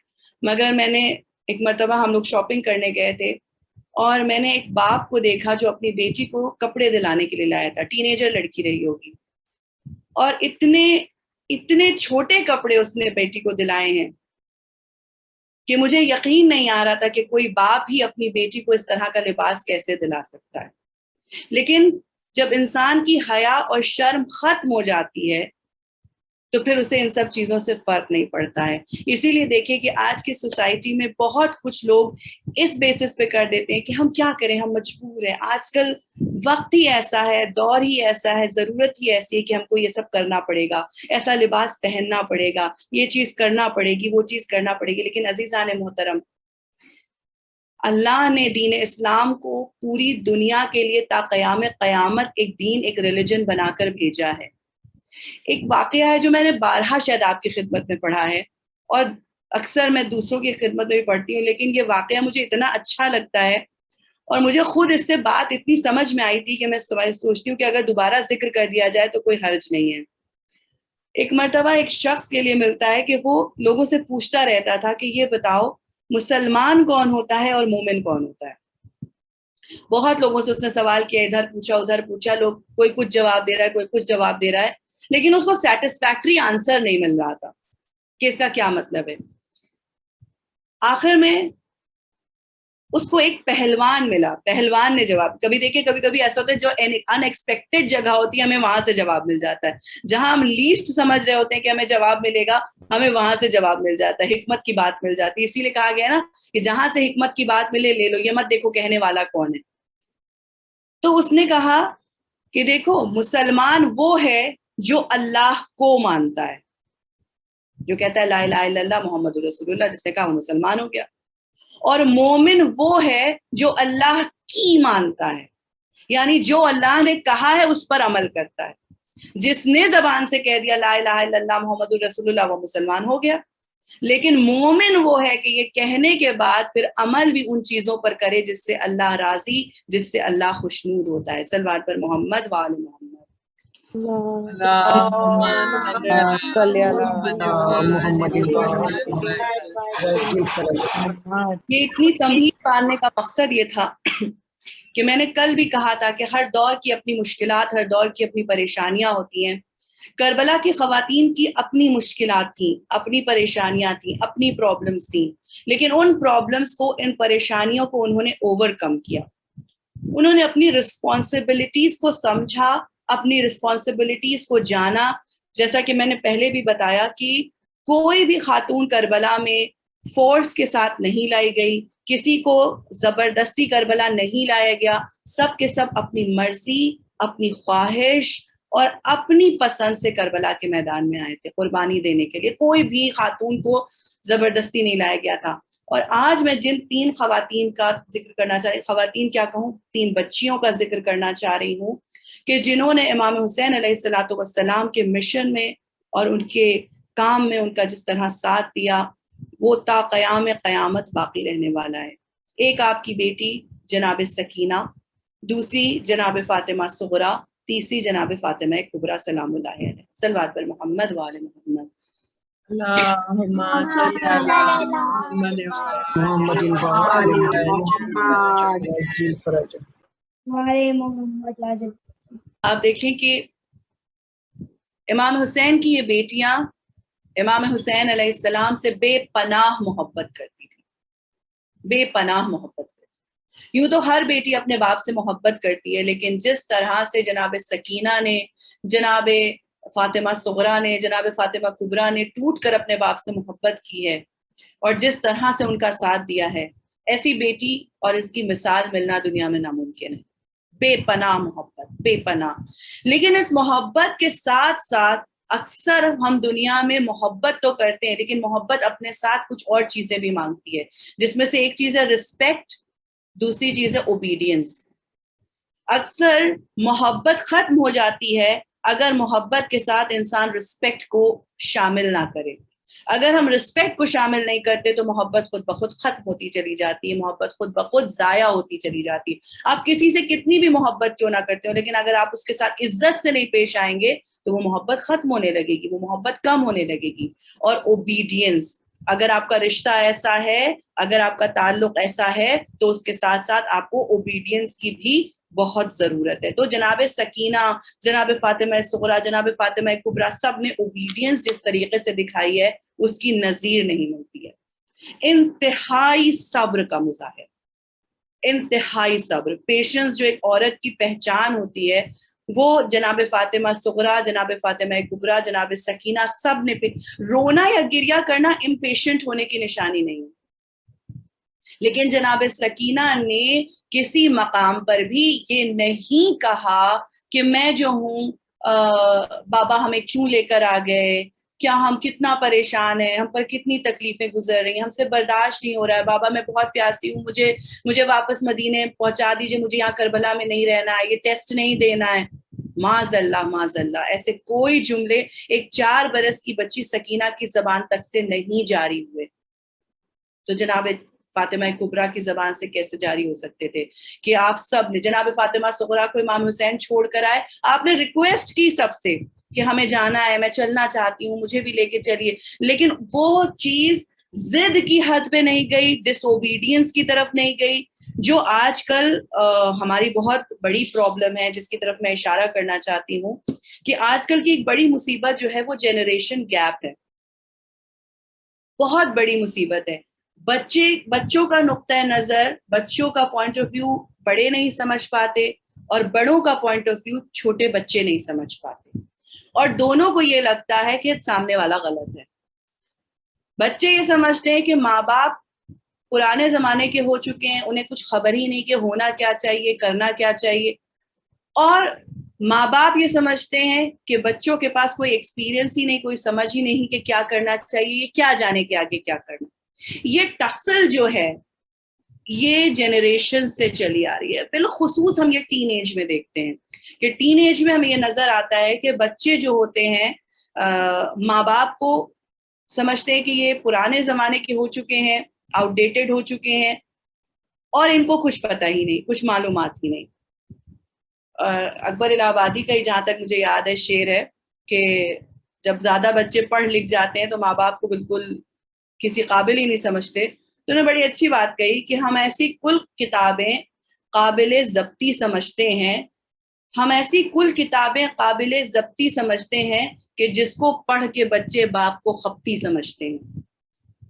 مگر میں نے ایک مرتبہ، ہم لوگ شاپنگ کرنے گئے تھے اور میں نے ایک باپ کو دیکھا جو اپنی بیٹی کو کپڑے دلانے کے لیے لایا تھا. ٹین ایجر لڑکی رہی ہوگی، اور اتنے چھوٹے کپڑے اس نے بیٹی کو دلائے ہیں کہ مجھے یقین نہیں آ رہا تھا کہ کوئی باپ ہی اپنی بیٹی کو اس طرح کا لباس کیسے دلا سکتا ہے. لیکن جب انسان کی حیا اور شرم ختم ہو جاتی ہے تو پھر اسے ان سب چیزوں سے فرق نہیں پڑتا ہے. اسی لیے دیکھیں کہ آج کی سوسائٹی میں بہت کچھ لوگ اس بیسس پہ کر دیتے ہیں کہ ہم کیا کریں، ہم مجبور ہیں. آج کل وقت ہی ایسا ہے، دور ہی ایسا ہے، ضرورت ہی ایسی ہے کہ ہم کو یہ سب کرنا پڑے گا، ایسا لباس پہننا پڑے گا، یہ چیز کرنا پڑے گی، وہ چیز کرنا پڑے گی. لیکن عزیزان محترم، اللہ نے دین اسلام کو پوری دنیا کے لیے تا قیام قیامت ایک دین، ایک ریلیجن بنا کر بھیجا ہے. ایک واقعہ ہے جو میں نے بارہا شاید آپ کی خدمت میں پڑھا ہے، اور اکثر میں دوسروں کی خدمت میں بھی پڑھتی ہوں، لیکن یہ واقعہ مجھے اتنا اچھا لگتا ہے اور مجھے خود اس سے بات اتنی سمجھ میں آئی تھی کہ میں سوچتی ہوں کہ اگر دوبارہ ذکر کر دیا جائے تو کوئی حرج نہیں ہے. ایک مرتبہ ایک شخص کے لیے ملتا ہے کہ وہ لوگوں سے پوچھتا رہتا تھا کہ یہ بتاؤ مسلمان کون ہوتا ہے اور مومن کون ہوتا ہے. بہت لوگوں سے اس نے سوال کیا، ادھر پوچھا ادھر پوچھا، لوگ کوئی کچھ جواب دے رہا ہے، کوئی کچھ جواب دے رہا ہے، لیکن اس کو سیٹسفیکٹری آنسر نہیں مل رہا تھا کہ اس کا کیا مطلب ہے. آخر میں اس کو ایک پہلوان ملا. پہلوان نے جواب، کبھی دیکھیں کبھی کبھی ایسا ہوتا ہے جو ان ایکسپیکٹڈ جگہ ہوتی ہے ہمیں وہاں سے جواب مل جاتا ہے، جہاں ہم لیسٹ سمجھ رہے ہوتے ہیں کہ ہمیں جواب ملے گا، ہمیں وہاں سے جواب مل جاتا ہے، حکمت کی بات مل جاتی ہے. اسی لیے کہا گیا نا کہ جہاں سے حکمت کی بات ملے لے لو، یہ مت دیکھو کہنے والا کون ہے. تو اس نے کہا کہ دیکھو مسلمان وہ ہے جو اللہ کو مانتا ہے، جو کہتا ہے لا الہ الا اللہ محمد رسول اللہ، جس نے کہا وہ مسلمان ہو گیا. اور مومن وہ ہے جو اللہ کی مانتا ہے، یعنی جو اللہ نے کہا ہے اس پر عمل کرتا ہے. جس نے زبان سے کہہ دیا لا الہ الا اللہ محمد رسول اللہ وہ مسلمان ہو گیا. لیکن مومن وہ ہے کہ یہ کہنے کے بعد پھر عمل بھی ان چیزوں پر کرے جس سے اللہ راضی، جس سے اللہ خوشنود ہوتا ہے. صلوات پر محمد وآل محمد. یہ اتنی تمہید پالنے کا مقصد یہ تھا کہ میں نے کل بھی کہا تھا کہ ہر دور کی اپنی مشکلات، ہر دور کی اپنی پریشانیاں ہوتی ہیں. کربلا کی خواتین کی اپنی مشکلات تھیں، اپنی پریشانیاں تھیں، اپنی پرابلمز تھیں، لیکن ان پرابلمز کو، ان پریشانیوں کو انہوں نے اوور کم کیا. انہوں نے اپنی رسپانسبلٹیز کو سمجھا، اپنی رسپانسبلٹیز کو جانا. جیسا کہ میں نے پہلے بھی بتایا کہ کوئی بھی خاتون کربلا میں فورس کے ساتھ نہیں لائی گئی، کسی کو زبردستی کربلا نہیں لایا گیا. سب کے سب اپنی مرضی، اپنی خواہش اور اپنی پسند سے کربلا کے میدان میں آئے تھے قربانی دینے کے لیے. کوئی بھی خاتون کو زبردستی نہیں لایا گیا تھا. اور آج میں جن 3 خواتین کا ذکر کرنا چاہ رہی، خواتین کیا کہوں، 3 بچیوں کا ذکر کرنا چاہ رہی ہوں کہ جنہوں نے امام حسین علیہ الصلوۃ والسلام کے مشن میں اور ان کے کام میں ان کا جس طرح ساتھ دیا وہ تا قیام قیامت باقی رہنے والا ہے. ایک آپ کی بیٹی جناب سکینہ، دوسری جناب فاطمہ صغریٰ، تیسری جناب فاطمہ کبریٰ سلام اللہ علیہ. صلوات پر محمد وآل محمد. اللہم صلی علی محمد محمد. آپ دیکھیں کہ امام حسین کی یہ بیٹیاں امام حسین علیہ السلام سے بے پناہ محبت کرتی تھی، بے پناہ محبت کرتی. یوں تو ہر بیٹی اپنے باپ سے محبت کرتی ہے، لیکن جس طرح سے جناب سکینہ نے، جناب فاطمہ صغریٰ نے، جناب فاطمہ کبریٰ نے ٹوٹ کر اپنے باپ سے محبت کی ہے اور جس طرح سے ان کا ساتھ دیا ہے، ایسی بیٹی اور اس کی مثال ملنا دنیا میں ناممکن ہے. بے پناہ محبت، بے پناہ. لیکن اس محبت کے ساتھ ساتھ اکثر ہم دنیا میں محبت تو کرتے ہیں لیکن محبت اپنے ساتھ کچھ اور چیزیں بھی مانگتی ہے، جس میں سے ایک چیز ہے رسپیکٹ، دوسری چیز ہے اوبیڈینس. اکثر محبت ختم ہو جاتی ہے اگر محبت کے ساتھ انسان رسپیکٹ کو شامل نہ کرے. اگر ہم رسپیکٹ کو شامل نہیں کرتے تو محبت خود بخود ختم ہوتی چلی جاتی ہے، محبت خود بخود ضائع ہوتی چلی جاتی ہے. آپ کسی سے کتنی بھی محبت کیوں نہ کرتے ہو، لیکن اگر آپ اس کے ساتھ عزت سے نہیں پیش آئیں گے تو وہ محبت ختم ہونے لگے گی، وہ محبت کم ہونے لگے گی. اور اوبیڈینس، اگر آپ کا رشتہ ایسا ہے، اگر آپ کا تعلق ایسا ہے تو اس کے ساتھ ساتھ آپ کو اوبیڈینس کی بھی بہت ضرورت ہے. تو جناب سکینہ، جناب فاطمہ صغریٰ، جناب فاطمہ کبریٰ، سب نے اوبیڈینس جس طریقے سے دکھائی ہے اس کی نظیر نہیں ملتی ہے. انتہائی صبر کا مظاہر، انتہائی صبر، پیشنس جو ایک عورت کی پہچان ہوتی ہے وہ جناب فاطمہ صغریٰ، جناب فاطمہ کبریٰ، جناب سکینہ سب نے رونا یا گریہ کرنا امپیشنٹ ہونے کی نشانی نہیں ہے. لیکن جناب سکینہ نے کسی مقام پر بھی یہ نہیں کہا کہ میں جو ہوں بابا ہمیں کیوں لے کر آ گئے، کیا ہم کتنا پریشان ہیں، ہم پر کتنی تکلیفیں گزر رہی ہیں، ہم سے برداشت نہیں ہو رہا ہے، بابا میں بہت پیاسی ہوں، مجھے واپس مدینے پہنچا دیجئے، مجھے یہاں کربلا میں نہیں رہنا ہے، یہ ٹیسٹ نہیں دینا ہے. معاذ اللہ، معاذ اللہ، ایسے کوئی جملے ایک 4 برس کی بچی سکینہ کی زبان تک سے نہیں جاری ہوئے. تو جناب فاطمہ کبریٰ کی زبان سے کیسے جاری ہو سکتے تھے کہ آپ سب نے، جناب فاطمہ صغریٰ کو امام حسین چھوڑ کر آئے، آپ نے ریکویسٹ کی سب سے کہ ہمیں جانا ہے، میں چلنا چاہتی ہوں، مجھے بھی لے کے چلیے. لیکن وہ چیز ضد کی حد پہ نہیں گئی، ڈس اوبیڈینس کی طرف نہیں گئی، جو آج کل ہماری بہت بڑی پرابلم ہے، جس کی طرف میں اشارہ کرنا چاہتی ہوں کہ آج کل کی ایک بڑی مصیبت جو ہے وہ جنریشن گیپ ہے. بہت بڑی مصیبت ہے. بچوں کا نقطۂ نظر، بچوں کا پوائنٹ آف ویو بڑے نہیں سمجھ پاتے اور بڑوں کا پوائنٹ آف ویو چھوٹے بچے نہیں سمجھ پاتے، اور دونوں کو یہ لگتا ہے کہ سامنے والا غلط ہے. بچے یہ سمجھتے ہیں کہ ماں باپ پرانے زمانے کے ہو چکے ہیں، انہیں کچھ خبر ہی نہیں کہ ہونا کیا چاہیے، کرنا کیا چاہیے. اور ماں باپ یہ سمجھتے ہیں کہ بچوں کے پاس کوئی ایکسپیرینس ہی نہیں، کوئی سمجھ ہی نہیں کہ کیا کرنا چاہیے، یہ کیا جانے کہ آگے کیا کرنا. یہ ٹسل جو ہے یہ جنریشن سے چلی آ رہی ہے. بالخصوص ہم یہ ٹین ایج میں دیکھتے ہیں کہ ٹین ایج میں ہمیں یہ نظر آتا ہے کہ بچے جو ہوتے ہیں ماں باپ کو سمجھتے ہیں کہ یہ پرانے زمانے کے ہو چکے ہیں، آؤٹ ڈیٹڈ ہو چکے ہیں، اور ان کو کچھ پتہ ہی نہیں، کچھ معلومات ہی نہیں. اکبر الہ آبادی کا ہی جہاں تک مجھے یاد ہے شعر ہے کہ جب زیادہ بچے پڑھ لکھ جاتے ہیں تو ماں باپ کو بالکل کسی قابل ہی نہیں سمجھتے. تو انہوں نے بڑی اچھی بات کہی کہ ہم ایسی کل کتابیں قابل ضبطی سمجھتے ہیں، ہم ایسی کل کتابیں قابل ضبطی سمجھتے ہیں کہ جس کو پڑھ کے بچے باپ کو خپتی سمجھتے ہیں.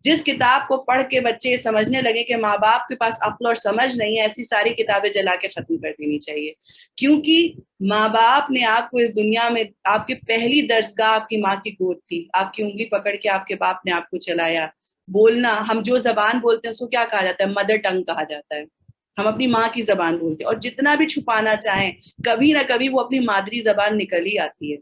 جس کتاب کو پڑھ کے بچے سمجھنے لگے کہ ماں باپ کے پاس عقل اور سمجھ نہیں ہے، ایسی ساری کتابیں جلا کے ختم کر دینی چاہیے. کیونکہ ماں باپ نے آپ کو اس دنیا میں، آپ کی پہلی درسگاہ آپ کی ماں کی گود تھی، آپ کی انگلی پکڑ کے آپ کے باپ نے آپ کو چلایا. بولنا، ہم جو زبان بولتے ہیں اس کو کیا کہا جاتا ہے؟ مدر ٹنگ کہا جاتا ہے. ہم اپنی ماں کی زبان بولتے ہیں، اور جتنا بھی چھپانا چاہیں کبھی نہ کبھی وہ اپنی مادری زبان نکل ہی آتی ہے،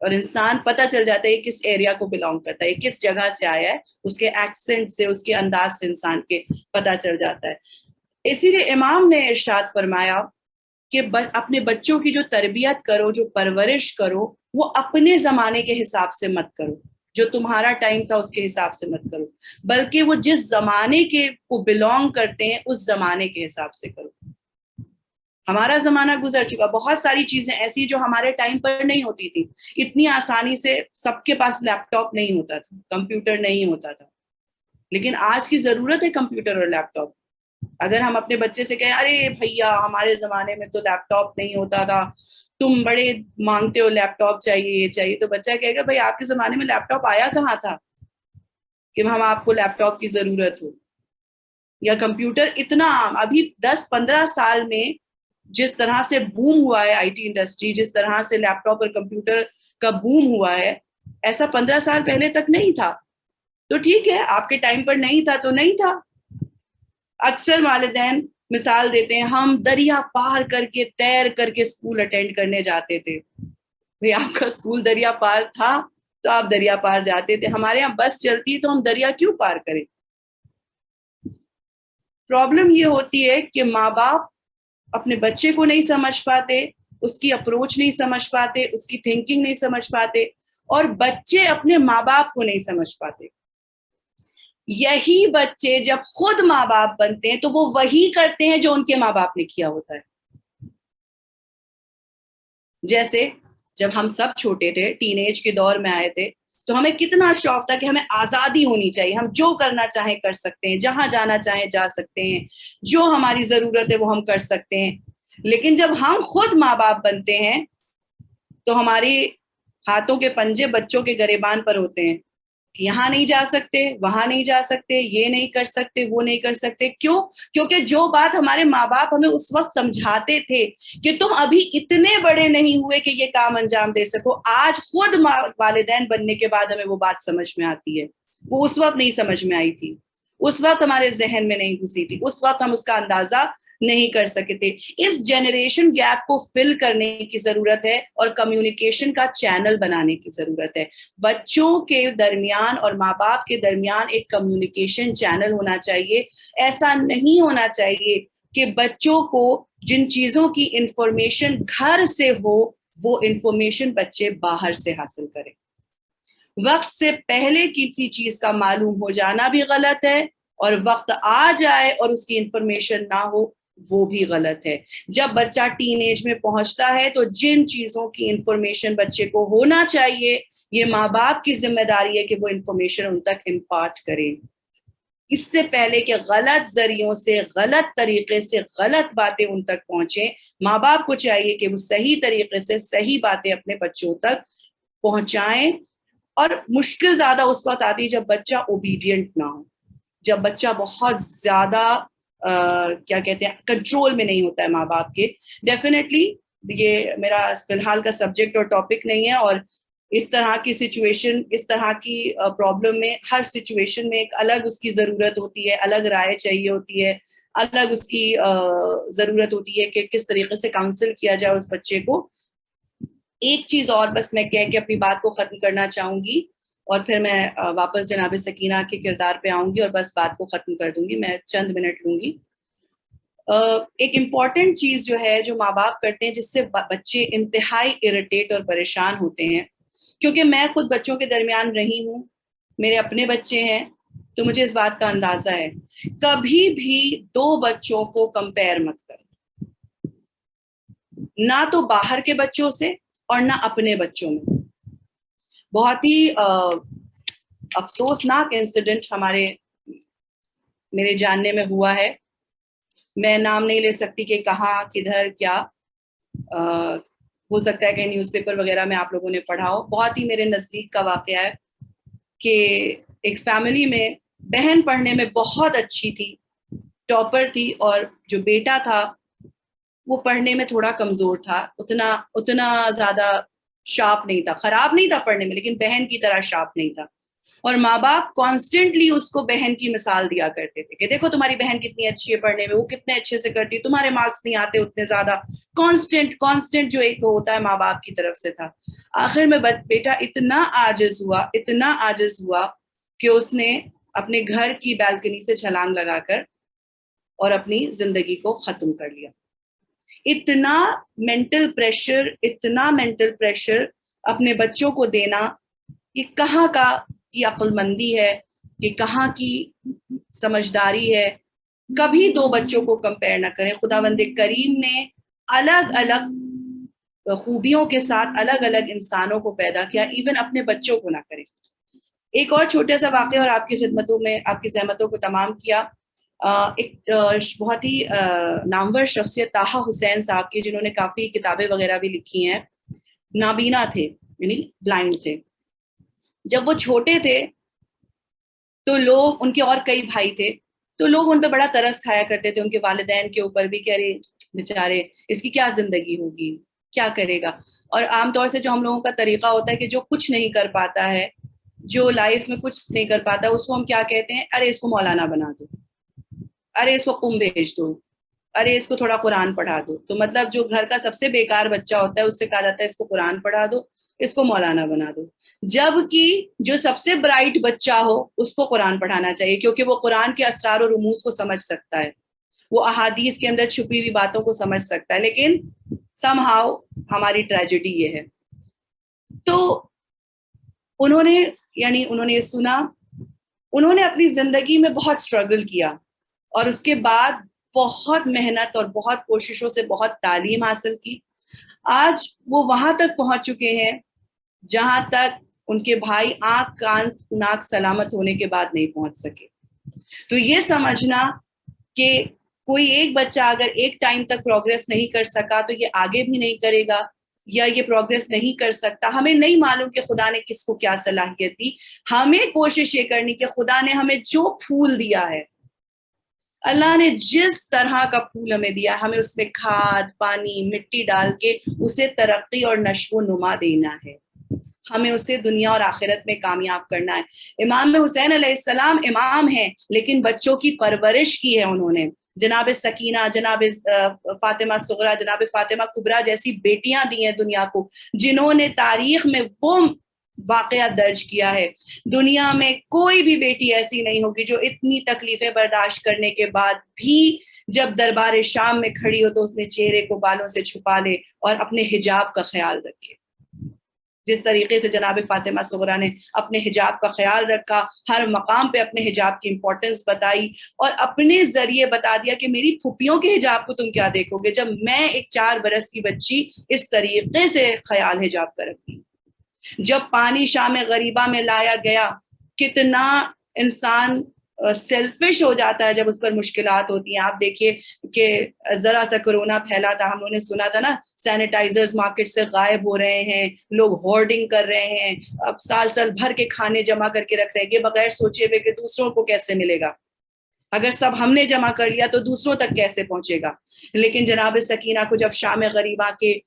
اور انسان پتہ چل جاتا ہے یہ کس ایریا کو بلانگ کرتا ہے، یہ کس جگہ سے آیا ہے، اس کے ایکسنٹ سے، اس کے انداز سے انسان کے پتہ چل جاتا ہے. اسی لیے امام نے ارشاد فرمایا کہ اپنے بچوں کی جو تربیت کرو، جو پرورش کرو، وہ اپنے زمانے کے حساب سے مت کرو، جو تمہارا ٹائم تھا اس کے حساب سے مت کرو، بلکہ وہ جس زمانے کے کو بلانگ کرتے ہیں اس زمانے کے حساب سے کرو. ہمارا زمانہ گزر چکا، بہت ساری چیزیں ایسی جو ہمارے ٹائم پر نہیں ہوتی تھی. اتنی آسانی سے سب کے پاس لیپ ٹاپ نہیں ہوتا تھا، کمپیوٹر نہیں ہوتا تھا، لیکن آج کی ضرورت ہے کمپیوٹر اور لیپ ٹاپ. اگر ہم اپنے بچے سے کہیں ارے بھیا ہمارے زمانے میں تو لیپ ٹاپ نہیں ہوتا تھا، تم بڑے مانگتے ہو لیپ ٹاپ چاہیے، یہ چاہیے، تو بچہ کہے گا بھائی آپ کے زمانے میں لیپ ٹاپ آیا کہاں تھا کہ ہم آپ کو لیپ ٹاپ کی ضرورت ہو. یا کمپیوٹر اتنا عام، ابھی 10-15 سال میں جس طرح سے بوم ہوا ہے آئی ٹی انڈسٹری، جس طرح سے لیپ ٹاپ اور کمپیوٹر کا بوم ہوا ہے، ایسا 15 سال پہلے تک نہیں تھا. تو ٹھیک ہے، آپ کے ٹائم پر نہیں تھا تو نہیں تھا. اکثر والدین مثال دیتے ہیں ہم دریا پار کر کے تیر کر کے اسکول اٹینڈ کرنے جاتے تھے. بھئی آپ کا اسکول دریا پار تھا تو آپ دریا پار جاتے تھے، ہمارے یہاں بس چلتی تو ہم دریا کیوں پار کریں. پرابلم یہ ہوتی ہے کہ ماں باپ اپنے بچے کو نہیں سمجھ پاتے، اس کی اپروچ نہیں سمجھ پاتے، اس کی تھنکنگ نہیں سمجھ پاتے، اور بچے اپنے ماں باپ کو نہیں سمجھ پاتے. یہی بچے جب خود ماں باپ بنتے ہیں تو وہ وہی کرتے ہیں جو ان کے ماں باپ نے کیا ہوتا ہے. جیسے جب ہم سب چھوٹے تھے، ٹین ایج کے دور میں آئے تھے، تو ہمیں کتنا شوق تھا کہ ہمیں آزادی ہونی چاہیے، ہم جو کرنا چاہیں کر سکتے ہیں، جہاں جانا چاہیں جا سکتے ہیں، جو ہماری ضرورت ہے وہ ہم کر سکتے ہیں. لیکن جب ہم خود ماں باپ بنتے ہیں تو ہماری ہاتھوں کے پنجے بچوں کے گریبان پر ہوتے ہیں کہ یہاں نہیں جا سکتے، وہاں نہیں جا سکتے، یہ نہیں کر سکتے، وہ نہیں کر سکتے. کیوں؟ کیونکہ جو بات ہمارے ماں باپ ہمیں اس وقت سمجھاتے تھے کہ تم ابھی اتنے بڑے نہیں ہوئے کہ یہ کام انجام دے سکو، آج خود والدین بننے کے بعد ہمیں وہ بات سمجھ میں آتی ہے. وہ اس وقت نہیں سمجھ میں آئی تھی، اس وقت ہمارے ذہن میں نہیں گھسی تھی، اس وقت ہم اس کا اندازہ نہیں کر سکے تھے. اس جنریشن گیپ کو فل کرنے کی ضرورت ہے اور کمیونیکیشن کا چینل بنانے کی ضرورت ہے. بچوں کے درمیان اور ماں باپ کے درمیان ایک کمیونیکیشن چینل ہونا چاہیے. ایسا نہیں ہونا چاہیے کہ بچوں کو جن چیزوں کی انفارمیشن گھر سے ہو وہ انفارمیشن بچے باہر سے حاصل کریں. وقت سے پہلے کسی چیز کا معلوم ہو جانا بھی غلط ہے، اور وقت آ جائے اور اس کی انفارمیشن نہ ہو وہ بھی غلط ہے. جب بچہ ٹین ایج میں پہنچتا ہے تو جن چیزوں کی انفارمیشن بچے کو ہونا چاہیے، یہ ماں باپ کی ذمہ داری ہے کہ وہ انفارمیشن ان تک امپارٹ کریں. اس سے پہلے کہ غلط ذریعوں سے، غلط طریقے سے غلط باتیں ان تک پہنچیں، ماں باپ کو چاہیے کہ وہ صحیح طریقے سے صحیح باتیں اپنے بچوں تک پہنچائیں. اور مشکل زیادہ اس وقت آتی ہے جب بچہ اوبیڈینٹ نہ ہو، جب بچہ بہت زیادہ کیا کہتے ہیں کنٹرول میں نہیں ہوتا ہے ماں باپ کے. ڈیفینیٹلی یہ میرا فی الحال کا سبجیکٹ اور ٹاپک نہیں ہے، اور اس طرح کی سچویشن، اس طرح کی پرابلم میں ہر سچویشن میں ایک الگ اس کی ضرورت ہوتی ہے، الگ رائے چاہیے ہوتی ہے، الگ اس کی ضرورت ہوتی ہے کہ کس طریقے سے کاؤنسل کیا جائے اس بچے کو. ایک چیز اور بس میں کہہ کے اپنی بات کو ختم کرنا چاہوں گی اور پھر میں واپس جناب سکینہ کے کردار پہ آؤں گی اور بس بات کو ختم کر دوں گی، میں چند منٹ لوں گی. ایک امپورٹنٹ چیز جو ہے جو ماں باپ کرتے ہیں جس سے بچے انتہائی اریٹیٹ اور پریشان ہوتے ہیں، کیونکہ میں خود بچوں کے درمیان رہی ہوں، میرے اپنے بچے ہیں، تو مجھے اس بات کا اندازہ ہے، کبھی بھی دو بچوں کو کمپیئر مت کرو، نہ تو باہر کے بچوں سے اور نہ اپنے بچوں میں. بہت ہی افسوسناک انسیڈنٹ میرے جاننے میں ہوا ہے، میں نام نہیں لے سکتی کہ کہاں کدھر کیا، ہو سکتا ہے کہ نیوز پیپر وغیرہ میں آپ لوگوں نے پڑھا ہو. بہت ہی میرے نزدیک کا واقعہ ہے کہ ایک فیملی میں بہن پڑھنے میں بہت اچھی تھی، ٹاپر تھی، اور جو بیٹا تھا وہ پڑھنے میں تھوڑا کمزور تھا، اتنا زیادہ شارپ نہیں تھا، خراب نہیں تھا پڑھنے میں لیکن بہن کی طرح شارپ نہیں تھا. اور ماں باپ کانسٹنٹلی اس کو بہن کی مثال دیا کرتے تھے کہ دیکھو تمہاری بہن کتنی اچھی ہے پڑھنے میں، وہ کتنے اچھے سے کرتی، تمہارے مارکس نہیں آتے اتنے زیادہ. کانسٹنٹ جو ایک ہوتا ہے ماں باپ کی طرف سے تھا. آخر میں بیٹا اتنا عاجز ہوا کہ اس نے اپنے گھر کی بالکنی سے چھلانگ لگا کر اور اپنی زندگی کو ختم کر لیا. اتنا مینٹل پریشر اپنے بچوں کو دینا، یہ کہاں کا کی عقل مندی ہے، یہ کہاں کی سمجھداری ہے. کبھی دو بچوں کو کمپیئر نہ کریں. خداوند کریم نے الگ الگ خوبیوں کے ساتھ الگ الگ انسانوں کو پیدا کیا، ایون اپنے بچوں کو نہ کریں. ایک اور چھوٹا سا واقعہ اور آپ کی خدمتوں میں آپ کی زحمتوں کو تمام کیا. ایک بہت ہی نامور شخصیت طاہا حسین صاحب کی، جنہوں نے کافی کتابیں وغیرہ بھی لکھی ہیں، نابینا تھے یعنی بلائنڈ تھے. جب وہ چھوٹے تھے تو لوگ، ان کے اور کئی بھائی تھے، تو لوگ ان پہ بڑا ترس کھایا کرتے تھے، ان کے والدین کے اوپر بھی، کہ ارے بیچارے اس کی کیا زندگی ہوگی، کیا کرے گا. اور عام طور سے جو ہم لوگوں کا طریقہ ہوتا ہے کہ جو کچھ نہیں کر پاتا ہے، جو لائف میں کچھ نہیں کر پاتا، اس کو ہم کیا کہتے ہیں، ارے اس کو مولانا بنا دو، ارے اس کو قم بھیج دو، ارے اس کو تھوڑا قرآن پڑھا دو. تو مطلب جو گھر کا سب سے بیکار بچہ ہوتا ہے اس سے کہا جاتا ہے اس کو قرآن پڑھا دو، اس کو مولانا بنا دو. جبکہ جو سب سے برائٹ بچہ ہو اس کو قرآن پڑھانا چاہیے، کیونکہ وہ قرآن کے اسرار و رموز کو سمجھ سکتا ہے، وہ احادیث کے اندر چھپی ہوئی باتوں کو سمجھ سکتا ہے. لیکن سم ہاؤ ہماری ٹریجڈی یہ ہے. تو انہوں نے سنا، انہوں نے اپنی زندگی میں بہت اسٹرگل کیا اور اس کے بعد بہت محنت اور بہت کوششوں سے بہت تعلیم حاصل کی. آج وہ وہاں تک پہنچ چکے ہیں جہاں تک ان کے بھائی آنکھ کان ناک سلامت ہونے کے بعد نہیں پہنچ سکے. تو یہ سمجھنا کہ کوئی ایک بچہ اگر ایک ٹائم تک پروگریس نہیں کر سکا تو یہ آگے بھی نہیں کرے گا، یا یہ پروگریس نہیں کر سکتا. ہمیں نہیں معلوم کہ خدا نے کس کو کیا صلاحیت دی. ہمیں کوشش یہ کرنی کہ خدا نے ہمیں جو پھول دیا ہے، اللہ نے جس طرح کا پھول ہمیں دیا، ہمیں اس میں کھاد پانی مٹی ڈال کے اسے ترقی اور نشو و نما دینا ہے. ہمیں اسے دنیا اور آخرت میں کامیاب کرنا ہے. امام حسین علیہ السلام امام ہیں لیکن بچوں کی پرورش کی ہے انہوں نے. جناب سکینہ، جناب فاطمہ صغرا، جناب فاطمہ کبریٰ جیسی بیٹیاں دی ہیں دنیا کو، جنہوں نے تاریخ میں وہ واقعہ درج کیا ہے. دنیا میں کوئی بھی بیٹی ایسی نہیں ہوگی جو اتنی تکلیفیں برداشت کرنے کے بعد بھی جب دربار شام میں کھڑی ہو تو اس نے چہرے کو بالوں سے چھپا لے اور اپنے حجاب کا خیال رکھے. جس طریقے سے جناب فاطمہ صغرا نے اپنے حجاب کا خیال رکھا، ہر مقام پہ اپنے حجاب کی امپورٹنس بتائی اور اپنے ذریعے بتا دیا کہ میری پھوپھیوں کے حجاب کو تم کیا دیکھو گے جب میں ایک 4 برس کی بچی اس طریقے سے خیال حجاب کا رکھتی. جب پانی شام غریبہ میں لایا گیا، کتنا انسان سیلفش ہو جاتا ہے جب اس پر مشکلات ہوتی ہیں. آپ دیکھیے کہ ذرا سا کورونا پھیلا تھا، ہم نے سنا تھا نا، سینیٹائزرز مارکیٹ سے غائب ہو رہے ہیں، لوگ ہورڈنگ کر رہے ہیں، اب سال بھر کے کھانے جمع کر کے رکھ رہے ہیں، یہ بغیر سوچے ہوئے کہ دوسروں کو کیسے ملے گا. اگر سب ہم نے جمع کر لیا تو دوسروں تک کیسے پہنچے گا. لیکن جناب سکینہ کو جب شام غریبہ کے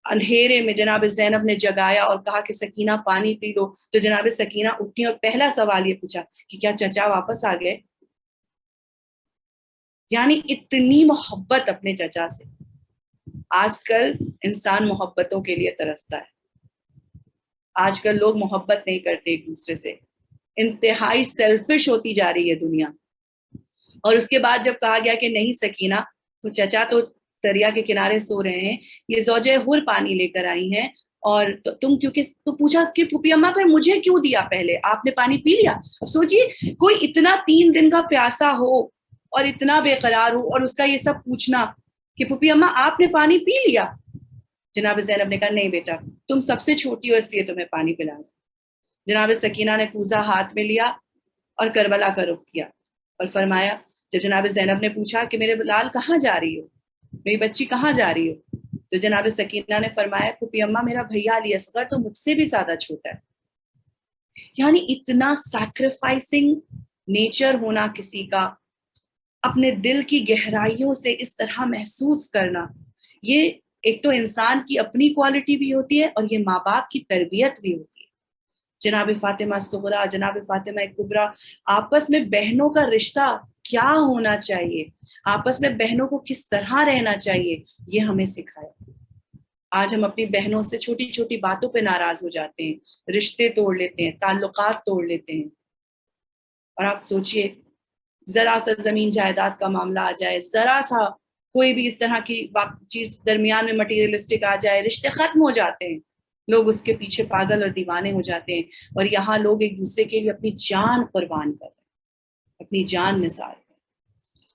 اندھیرے میں جناب زینب نے جگایا اور کہا کہ سکینہ پانی پی لو، تو جناب سکینہ اٹھی اور پہلا سوال یہ پوچھا کہ کیا چچا واپس آ گئے. یعنی اتنی محبت اپنے چچا سے. آج کل انسان محبتوں کے لیے ترستا ہے، آج کل لوگ محبت نہیں کرتے ایک دوسرے سے, انتہائی سیلفش ہوتی جا رہی ہے دنیا. اور اس کے بعد جب کہا گیا کہ نہیں سکینہ, تو چچا تو دریا کے کنارے سو رہے ہیں, یہ زوجہ حر پانی لے کر آئی ہیں, اور تم کیونکہ تو پوچھا کہ پھوپھی اماں پھر مجھے کیوں دیا, پہلے آپ نے پانی پی لیا. اب سوچیے کوئی اتنا 3 دن کا پیاسا ہو اور اتنا بے قرار ہو, اور اس کا یہ سب پوچھنا کہ پھوپھی اماں آپ نے پانی پی لیا. جناب زینب نے کہا نہیں بیٹا, تم سب سے چھوٹی ہو اس لیے تمہیں پانی پلا. جناب سکینہ نے کوزہ ہاتھ میں لیا اور کربلا کا رخ کیا اور فرمایا, جب جناب زینب نے پوچھا کہ میرے لال کہاں جا رہی ہو, میری بچی کہاں جا رہی ہو, تو جناب سکینہ نے فرمایا پھوپھی اماں میرا بھیا علی اصغر تو مجھ سے بھی زیادہ چھوٹا ہے. یعنی اتنا سیکریفائسنگ نیچر ہونا کسی کا, اپنے دل کی گہرائیوں سے اس طرح محسوس کرنا, یہ ایک تو انسان کی اپنی کوالٹی بھی ہوتی ہے اور یہ ماں باپ کی تربیت بھی ہوتی ہے. جناب فاطمہ صغریٰ, جناب فاطمہ کبریٰ, آپس میں بہنوں کا رشتہ کیا ہونا چاہیے, آپس میں بہنوں کو کس طرح رہنا چاہیے, یہ ہمیں سکھایا. آج ہم اپنی بہنوں سے چھوٹی چھوٹی باتوں پہ ناراض ہو جاتے ہیں, رشتے توڑ لیتے ہیں, تعلقات توڑ لیتے ہیں. اور آپ سوچئے ذرا سا زمین جائیداد کا معاملہ آ جائے, ذرا سا کوئی بھی اس طرح کی چیز درمیان میں مٹیریلسٹک آ جائے, رشتے ختم ہو جاتے ہیں, لوگ اس کے پیچھے پاگل اور دیوانے ہو جاتے ہیں. اور یہاں لوگ ایک دوسرے کے لیے اپنی جان قربان کر رہے ہیں, اپنی جان نثار ہیں.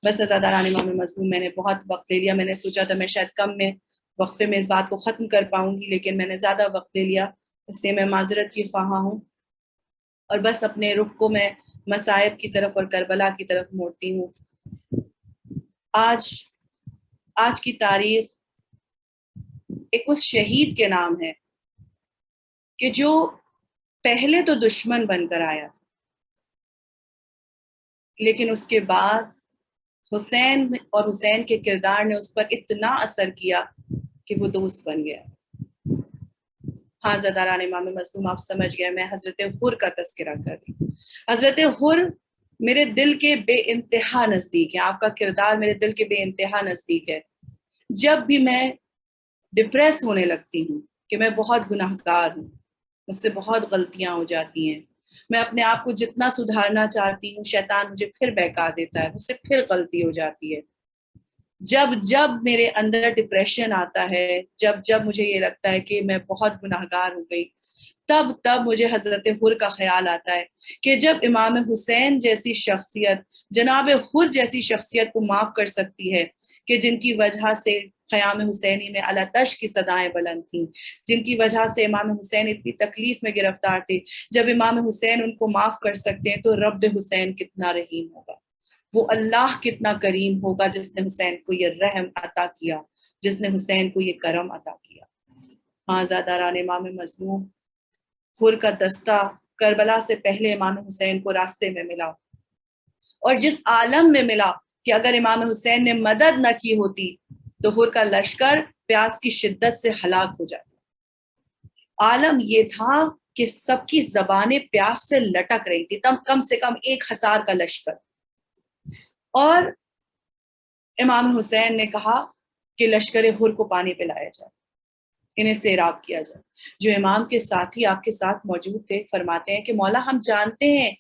بس عزاداران امام مظلوم, میں نے بہت وقت لے لیا. میں نے سوچا تھا میں شاید کم میں وقت پہ میں اس بات کو ختم کر پاؤں گی, لیکن میں نے زیادہ وقت لے لیا, اس لیے میں معذرت کی خواہاں ہوں. اور بس اپنے رخ کو میں مصائب کی طرف اور کربلا کی طرف موڑتی ہوں. آج کی تاریخ ایک اس شہید کے نام ہے کہ جو پہلے تو دشمن بن کر آیا, لیکن اس کے بعد حسین اور حسین کے کردار نے اس پر اتنا اثر کیا کہ وہ دوست بن گیا. ہاں زداران امام مظلوم, آپ سمجھ گئے میں حضرت حر کا تذکرہ کر رہی ہوں. حضرت حر میرے دل کے بے انتہا نزدیک ہے, آپ کا کردار میرے دل کے بے انتہا نزدیک ہے. جب بھی میں ڈپریس ہونے لگتی ہوں کہ میں بہت گناہ گار ہوں, مجھ سے بہت غلطیاں ہو جاتی ہیں, میں اپنے آپ کو جتنا سدھارنا چاہتی ہوں شیطان مجھے پھر بہکا دیتا ہے, مجھ سے پھر غلطی ہو جاتی ہے. جب میرے اندر ڈپریشن آتا ہے, جب مجھے یہ لگتا ہے کہ میں بہت گناہ گار ہو گئی, تب مجھے حضرت حر کا خیال آتا ہے کہ جب امام حسین جیسی شخصیت, جناب حر جیسی شخصیت کو معاف کر سکتی ہے, کہ جن کی وجہ سے قیام حسینی میں علاتش کی صدائیں بلند تھیں, جن کی وجہ سے امام حسین اتنی تکلیف میں گرفتار تھے, جب امام حسین ان کو معاف کر سکتے ہیں تو رب حسین کتنا رحیم ہوگا, وہ اللہ کتنا کریم ہوگا جس نے حسین کو یہ رحم عطا کیا, جس نے حسین کو یہ کرم عطا کیا. ہاں زاداران امام مظلوم, حر کا دستہ کربلا سے پہلے امام حسین کو راستے میں ملا, اور جس عالم میں ملا کہ اگر امام حسین نے مدد نہ کی ہوتی تو حر کا لشکر پیاس کی شدت سے ہلاک ہو جاتا. عالم یہ تھا کہ سب کی زبانیں پیاس سے لٹک رہی تھی, کم سے کم 1000 کا لشکر. اور امام حسین نے کہا کہ لشکر حر کو پانی پلایا جائے, انہیں سیراب کیا جائے. جو امام کے ساتھی آپ کے ساتھ موجود تھے فرماتے ہیں کہ مولا ہم جانتے ہیں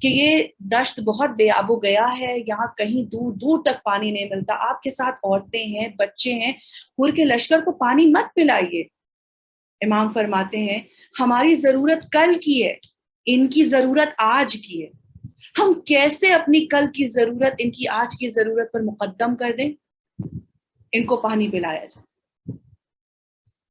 کہ یہ دشت بہت بے آب و گیا ہے, یہاں کہیں دور دور تک پانی نہیں ملتا, آپ کے ساتھ عورتیں ہیں, بچے ہیں, حر کے لشکر کو پانی مت پلائیے. امام فرماتے ہیں ہماری ضرورت کل کی ہے, ان کی ضرورت آج کی ہے, ہم کیسے اپنی کل کی ضرورت ان کی آج کی ضرورت پر مقدم کر دیں. ان کو پانی پلایا جائے.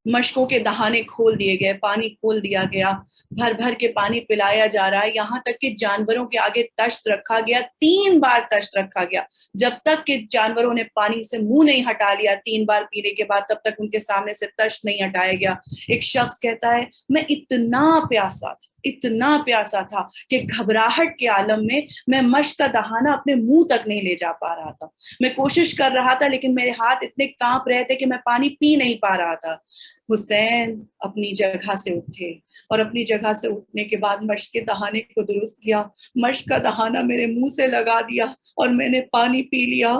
مشکوں کے دہانے کھول دیے گئے, پانی کھول دیا گیا, بھر بھر کے پانی پلایا جا رہا ہے, یہاں تک کہ جانوروں کے آگے تشت رکھا گیا, 3 بار تشت رکھا گیا, جب تک کہ جانوروں نے پانی سے منہ نہیں ہٹا لیا 3 بار پینے کے بعد, تب تک ان کے سامنے سے تشت نہیں ہٹایا گیا. ایک شخص کہتا ہے میں اتنا پیاسا تھا کہ گھبراہٹ کے عالم میں مشک کا دہانہ اپنے منہ تک نہیں لے جا پا رہا تھا. میں کوشش کر رہا تھا لیکن میرے ہاتھ اتنے کانپ رہے تھے کہ میں پانی پی نہیں پا رہا تھا. حسین اپنی جگہ سے اٹھے, اور اپنی جگہ سے اٹھنے کے بعد مشک کے دہانے کو درست کیا, مشک کا دہانہ میرے منہ سے لگا دیا اور میں نے پانی پی لیا.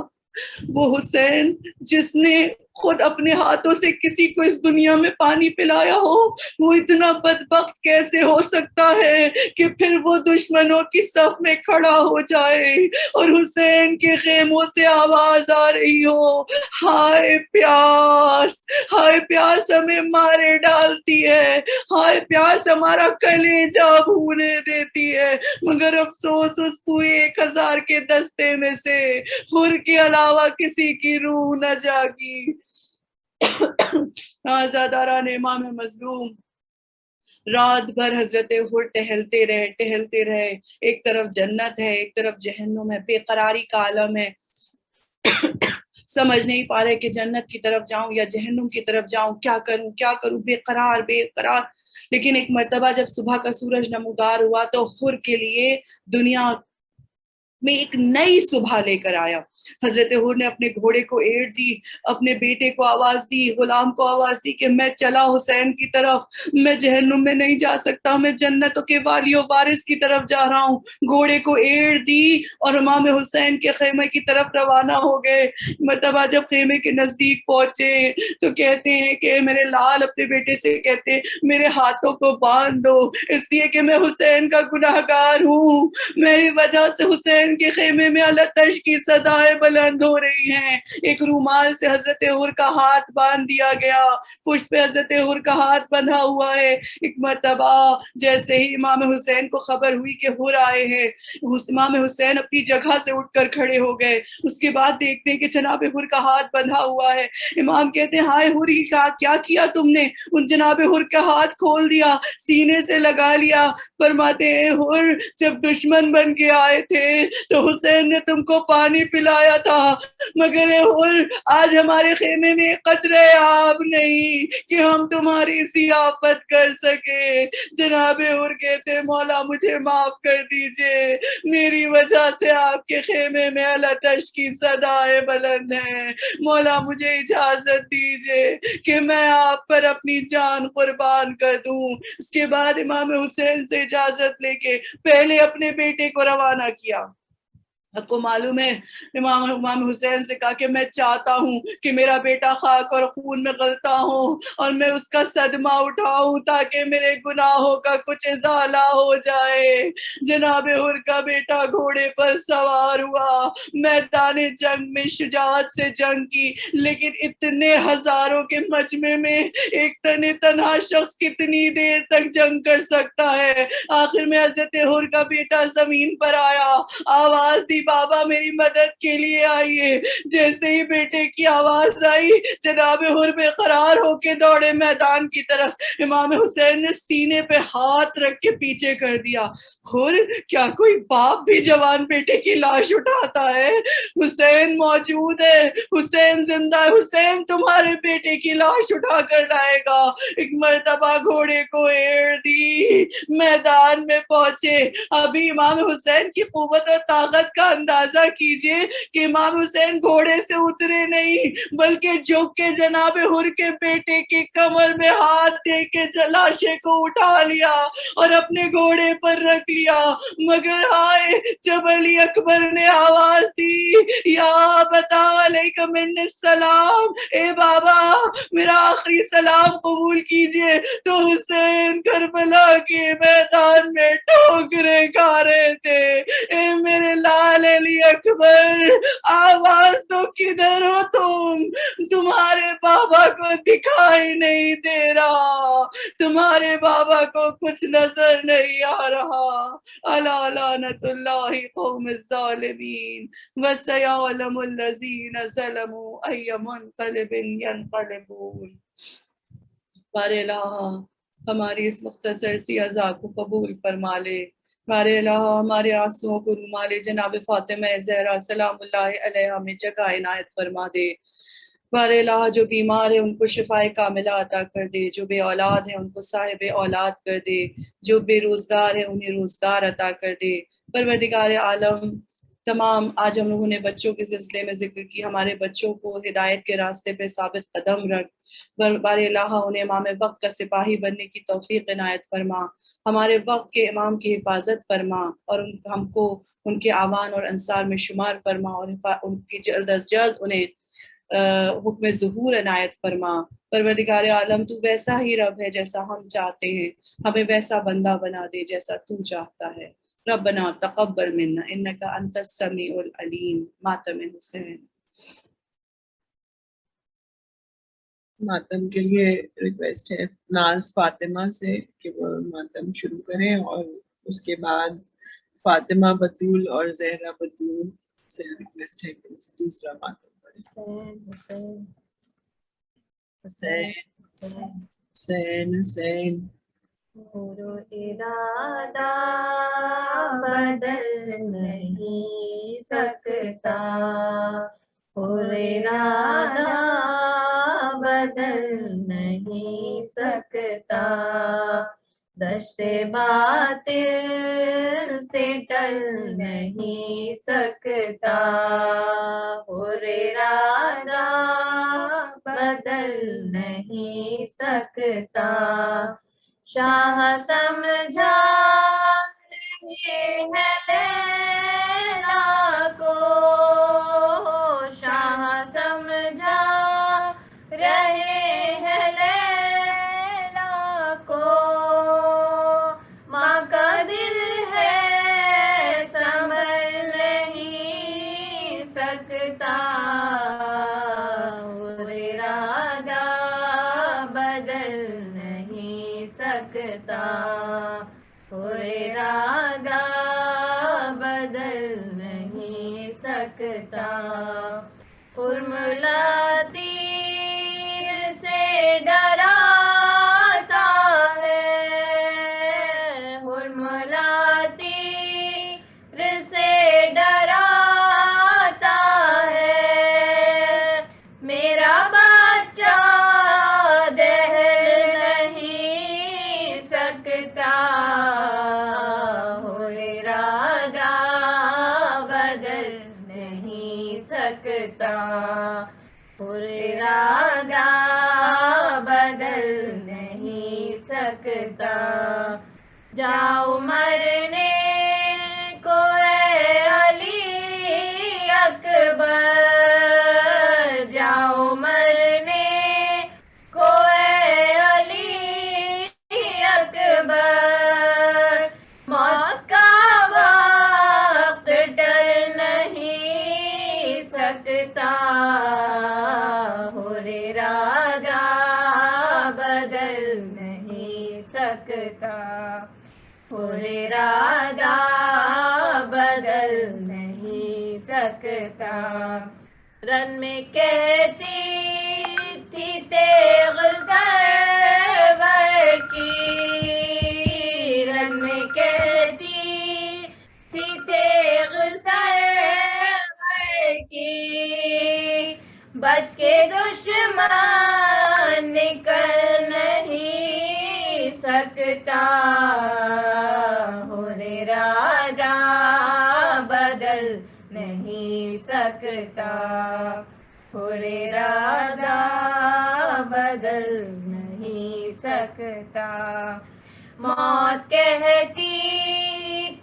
وہ حسین جس نے خود اپنے ہاتھوں سے کسی کو اس دنیا میں پانی پلایا ہو، وہ اتنا بدبخت کیسے ہو سکتا ہے کہ پھر وہ دشمنوں کی صف میں کھڑا ہو جائے اور حسین کے خیموں سے آواز آ رہی ہو، ہائے پیاس، ہائے پیاس ہمیں مارے ڈالتی ہے، ہائے پیاس ہمارا کلیجہ بھونے دیتی ہے، مگر افسوس اس پورے 1000 کے دستے میں سے حر کے علاوہ کسی کی روح نہ جاگی۔ آزاداران امام مظلوم رات بھر حضرت حر ٹہلتے رہے، ایک طرف جنت ہے ایک طرف جہنم ہے، بے قراری کا عالم ہے، سمجھ نہیں پا رہے کہ جنت کی طرف جاؤں یا جہنم کی طرف جاؤں، کیا کروں، بے قرار۔ لیکن ایک مرتبہ جب صبح کا سورج نمودار ہوا تو حر کے لیے دنیا میں ایک نئی صبح لے کر آیا۔ حضرت حر نے اپنے گھوڑے کو ایڑ دی، اپنے بیٹے کو آواز دی، غلام کو آواز دی کہ میں چلا حسین کی طرف، میں جہنم میں نہیں جا سکتا، میں جنتوں کے والی و وارث کی طرف جا رہا ہوں۔ گھوڑے کو ایڑ دی اور امام حسین کے خیمے کی طرف روانہ ہو گئے۔ مرتبہ جب خیمے کے نزدیک پہنچے تو کہتے ہیں کہ میرے لال اپنے بیٹے سے کہتے ہیں میرے ہاتھوں کو باندھ دو، اس لیے کہ میں حسین کا گناہگار ہوں، میری وجہ سے حسین کے خیمے میں التش کی صدائیں بلند ہو رہی ہیں۔ ایک رومال سے حضرت حر کا ہاتھ باندھ دیا گیا، پشت پہ حضرت حر کا ہاتھ بندھا ہوا ہے۔ ایک مرتبہ جیسے ہی امام حسین کو خبر ہوئی کہ حر آئے ہیں، امام حسین اپنی جگہ سے اٹھ کر کھڑے ہو گئے۔ اس کے بعد دیکھتے ہیں کہ جناب حر کا ہاتھ بندھا ہوا ہے۔ امام کہتے ہیں ہائے حر کیا کیا تم نے؟ ان جناب حر کا ہاتھ کھول دیا، سینے سے لگا لیا۔ فرماتے ہیں حر جب دشمن بن کے آئے تھے تو حسین نے تم کو پانی پلایا تھا، مگر اے حر آج ہمارے خیمے میں قطرے آب نہیں کہ ہم تمہاری ضیافت کر سکے۔ جناب حر کہتے مولا مجھے معاف کر دیجئے، میری وجہ سے آپ کے خیمے میں التش کی صدائیں بلند ہیں، مولا مجھے اجازت دیجئے کہ میں آپ پر اپنی جان قربان کر دوں۔ اس کے بعد امام حسین سے اجازت لے کے پہلے اپنے بیٹے کو روانہ کیا۔ آپ کو معلوم ہے امام حسین سے کہا کہ میں چاہتا ہوں کہ میرا بیٹا خاک اور خون میں غلطہ ہو اور میں اس کا صدمہ اٹھاؤں تاکہ میرے گناہوں کا کچھ ازالہ ہو جائے۔ جناب حر کا بیٹا گھوڑے پر سوار ہوا، میدان جنگ میں شجاعت سے جنگ کی، لیکن اتنے ہزاروں کے مجمع میں ایک تنہا شخص کتنی دیر تک جنگ کر سکتا ہے؟ آخر میں حضرت حر کا بیٹا زمین پر آیا، آواز دی بابا میری مدد کے لیے آئیے۔ جیسے ہی بیٹے کی آواز آئی جناب حر بے قرار ہو کے دوڑے میدان کی طرف۔ امام حسین نے سینے پہ ہاتھ رکھ کے پیچھے کر دیا۔ حر کیا کوئی باپ بھی جوان بیٹے کی لاش اٹھاتا ہے؟ حسین موجود ہے، حسین زندہ ہے، حسین تمہارے بیٹے کی لاش اٹھا کر لائے گا۔ ایک مرتبہ گھوڑے کو ایڑ دی، میدان میں پہنچے۔ ابھی امام حسین کی قوت اور طاقت کا اندازہ کیجئے کہ امام حسین گھوڑے سے اترے نہیں بلکہ جھک کے جناب حر کے بیٹے کے کمر میں ہاتھ دے کے لاشے کو اٹھا لیا اور اپنے گھوڑے پر رکھ لیا۔ مگر ہائے جب علی اکبر نے آواز دی یا بتا علیکم من السلام، اے بابا میرا آخری سلام قبول کیجئے، تو حسین کربلا کے میدان میں ٹھوکریں کھا رہے تھے۔ اے میرے لال علی اکبر آواز تو کدھر ہو تم؟ تمہارے بابا کو دکھائی نہیں دے رہا، تمہارے بابا کو کچھ نظر نہیں آ رہا۔ الا لعنت اللہ قوم الظالمین وسیعلم الذین ظلموا ای منقلب ینقلبون۔ بار الہ ہماری اس مختصر سی عزا کو قبول فرما لے۔ بار الہ ہمارے آنسوؤں کو رومال جناب فاطمہ زہرا سلام اللہ علیہا میں جگہ عنایت فرما دے۔ بار الہ جو بیمار ہے ان کو شفائے کاملہ عطا کر دے، جو بے اولاد ہیں ان کو صاحب اولاد کر دے، جو بے روزگار ہیں انہیں روزگار عطا کر دے۔ پروردگار عالم تمام آج ہم لوگوں نے بچوں کے سلسلے میں ذکر کی، ہمارے بچوں کو ہدایت کے راستے پہ ثابت قدم رکھ۔ بار الہ انہیں امام وقت کا سپاہی بننے کی توفیق عنایت فرما، ہمارے وقت کے امام کی حفاظت فرما اور ہم کو ان کے اعوان اور انصار میں شمار فرما اور ان کی جلد از جلد انہیں حکم ظہور عنایت فرما. پروردگار عالم تو ویسا ہی رب ہے جیسا ہم چاہتے ہیں, ہمیں ویسا بندہ بنا دے جیسا تو چاہتا ہے. ربنا تقبل منا انک انت السمیع العلیم. ماتم حسین. ماتم کے لیے ریکویسٹ ہے ناز فاطمہ سے کہ وہ ماتم شروع کریں, اور اس کے بعد فاطمہ بطول اور زہرا بطول سے ریکویسٹ ہے کہ دوسرا ماتم پڑھیں. حسین حسین حسین حسین حسین. نور و ارادہ بدل نہیں سکتا, اور ارادہ بدل نہیں سکتا, دشت باطل سے ٹل نہیں سکتا, اور ارادہ بدل نہیں سکتا. شاہ سمجھا رہے ہیں لیلا کو, شاہ سمجھا رہے ہیں لیلا کو, ماں کا دل ہے سنبھل نہیں سکتا, اور ارادہ بدل نہیں سکتا, اور ارادہ بدل نہیں سکتا. فرملا تیر سے ڈراتا ہے, فرملا تیر سے ڈراتا ہے, میرا بچہ دہل نہیں سکتا, اور ارادہ بدل نہیں سکتا, اور ارادہ بدل نہیں سکتا. جاؤ مرنے کو اے علی اکبر, جاؤ مرنے کو اے علی اکبر, موت کا وقت ٹل نہیں سکتا, اور ارادہ بدل نہیں سکتا, اور ارادہ بدل نہیں سکتا. رن میں کہتی تھی تیغ سرور کی, رن میں کہتی تھی تیغ سرور کی, بچ کے دشمن نکل نہیں سکتا, اور ارادہ بدل نہیں سکتا, اور ارادہ بدل نہیں سکتا. موت کہتی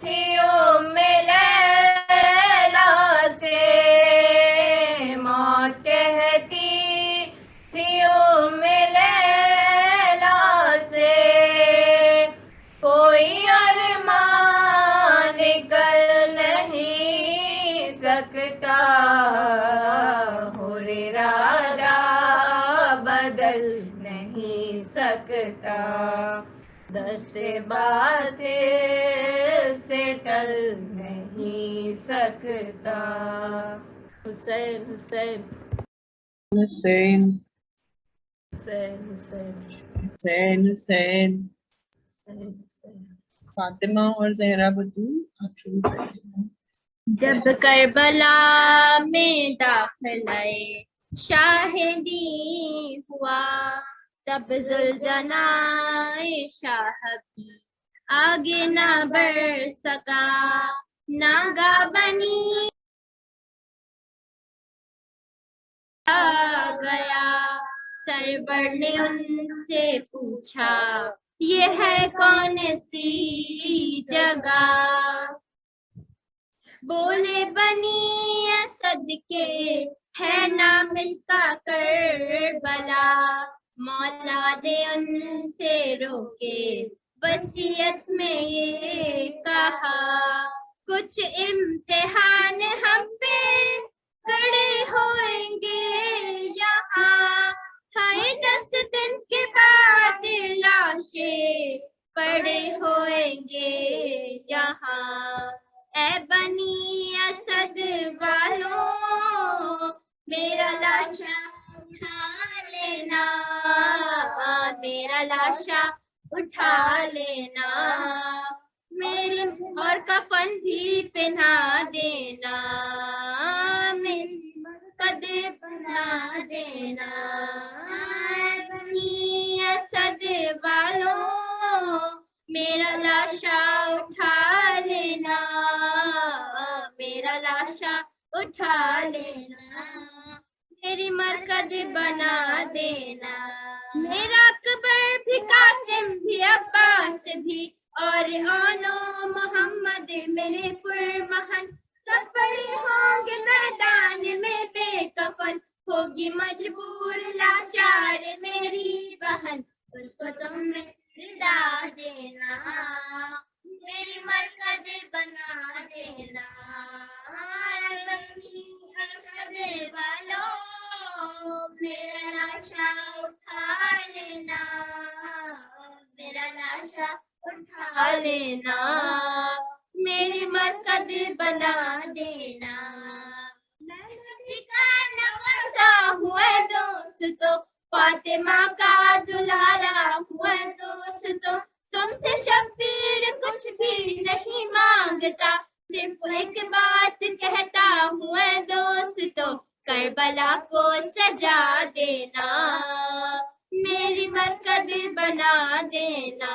تھی لیلا سے, موت کہتی تھی لیلا سے, کوئی ارمان نکل نہیں سکتا, اور ارادہ بدل نہیں سکتا, دشت باطل سے ٹل نہیں سکتا. حسین حسین حسین حسین حسین حسین حسین. حسین حسین. فاطمہ اور زہرا بطول آپ شروع کریں. جب کربلا میں داخلہ شاہدی ہوا, تب ذوالجلال شاہ بھی آگے نہ بڑھ سکا, ناگا بنی گیا, سرور نے ان سے پوچھا یہ ہے کون سی جگہ, بولے بنی اسد کے ہے نام اس کا کربلا، مولا دے ان سے روکے وصیت میں یہ کہا، کچھ امتحان ہم پہ کھڑے ہوئیں گے یہاں، ہائے 10 دن کے بعد لاشیں پڑے ہوئیں گے یہاں، اے بنی اسد والوں میرا لاشا اٹھا لینا، میرا لاشا اٹھا لینا، میرے اور کفن بھی پہنا دینا، میری مرقد بنا دینا، اے بنی اسد والوں میرا لاشا اٹھا لینا، میرا لاشا اٹھا لینا، میری مرکز بنا دینا، میرا اکبر بھی قاسم بھی عباس بھی اور آنو محمد میرے پرمہن سب پڑے ہوں گے میدان میں بے کفن، ہوگی مجبور لاچار میری بہن، اس کو تم ردا دینا، میری مرکز بنا دینا، بنی اسد والوں میرا لاشا اٹھا لینا، میرا لاشا اٹھا لینا، میری مرکز بنا دینا، میں نبی کا نواسا ہوا دوستو، فاطمہ کا دلارا ہوا دوستو، تم سے شبیر کچھ بھی نہیں مانگتا، صرف ایک بات کہتا ہوں اے دوستو، کربلا کو سجا دینا، میری مرکز بنا دینا،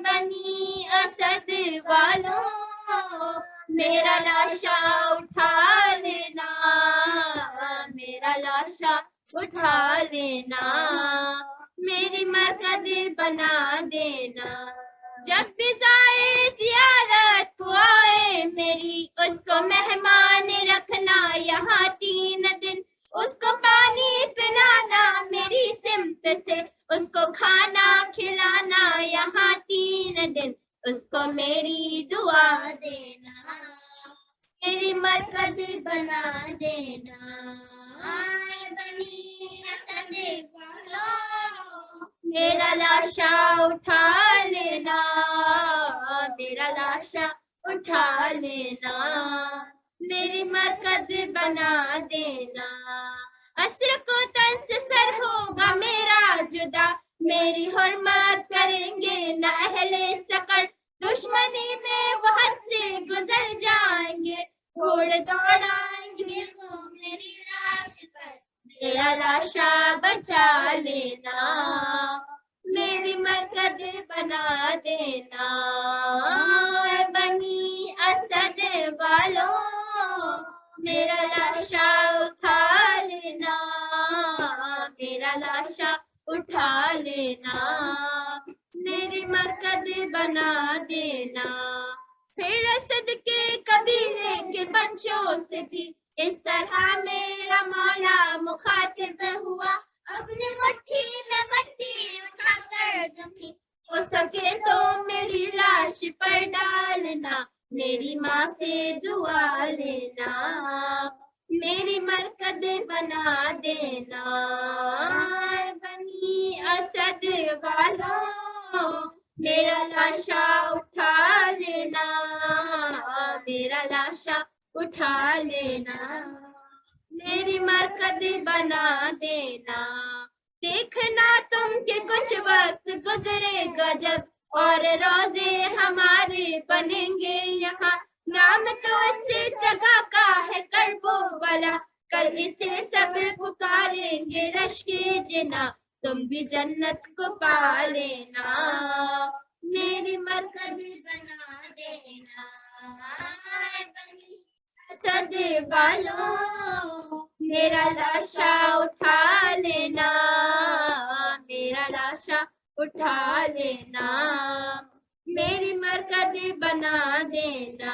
بنی اسد والوں میرا لاشا اٹھا لینا، میرا لاشا اٹھا لینا، میری مرکز بنا دینا، جب بھی زائر زیارت کو آئے میری اس کو مہمان رکھنا یہاں 3 دن، اس کو پانی پلانا میری سمت سے، اس کو کھانا کھلانا یہاں 3 دن، اس کو میری دعا دینا، میری مرکز بنا دینا، بنی اسد والوں میرا لاشا اٹھا لینا، میرا لاشا اٹھا لینا، میری مرکز بنا دینا، عصر کو تن سے سر ہوگا میرا جدا، میری حرمت کریں گے نہ اہل سکر، دشمنی میں وہ حد سے گزر جائیں گے، گھوڑ دوڑائیں گے وہ میری لاش پر، میرا لاشا بچا لینا، میری مرکز بنا دینا، بنی اسد والوں میرا لاشا اٹھا لینا، میرا لاشا اٹھا لینا، میری مرکز بنا دینا، پھر اسد کے قبیلے کے بچوں سے بھی اس طرح میرا مولا مخاطب ہوا، اپنی مٹھی میں مٹی اٹھا کر دمی، ہو سکے تو میری لاش پر ڈالنا، میری ماں سے دعا لینا، میری مرکز بنا دینا، بنی اسد والوں میرا لاشا اٹھا لینا، میرا لاشا اٹھا لینا، میری مرکز بنا دینا، دیکھنا تم کہ کچھ وقت گزرے گا جب اور روزے ہمارے بنیں گے یہاں، نام تو اس جگہ کا ہے کربو والا، کل اسے سب پکاریں گے رش کے جنا، تم بھی جنت کو پا لینا، میری مرکز بنا دینا، بنی اسد والوں میرا لاشا اٹھا لینا، میرا لاشا اٹھا لینا، میری مرکز بنا دینا،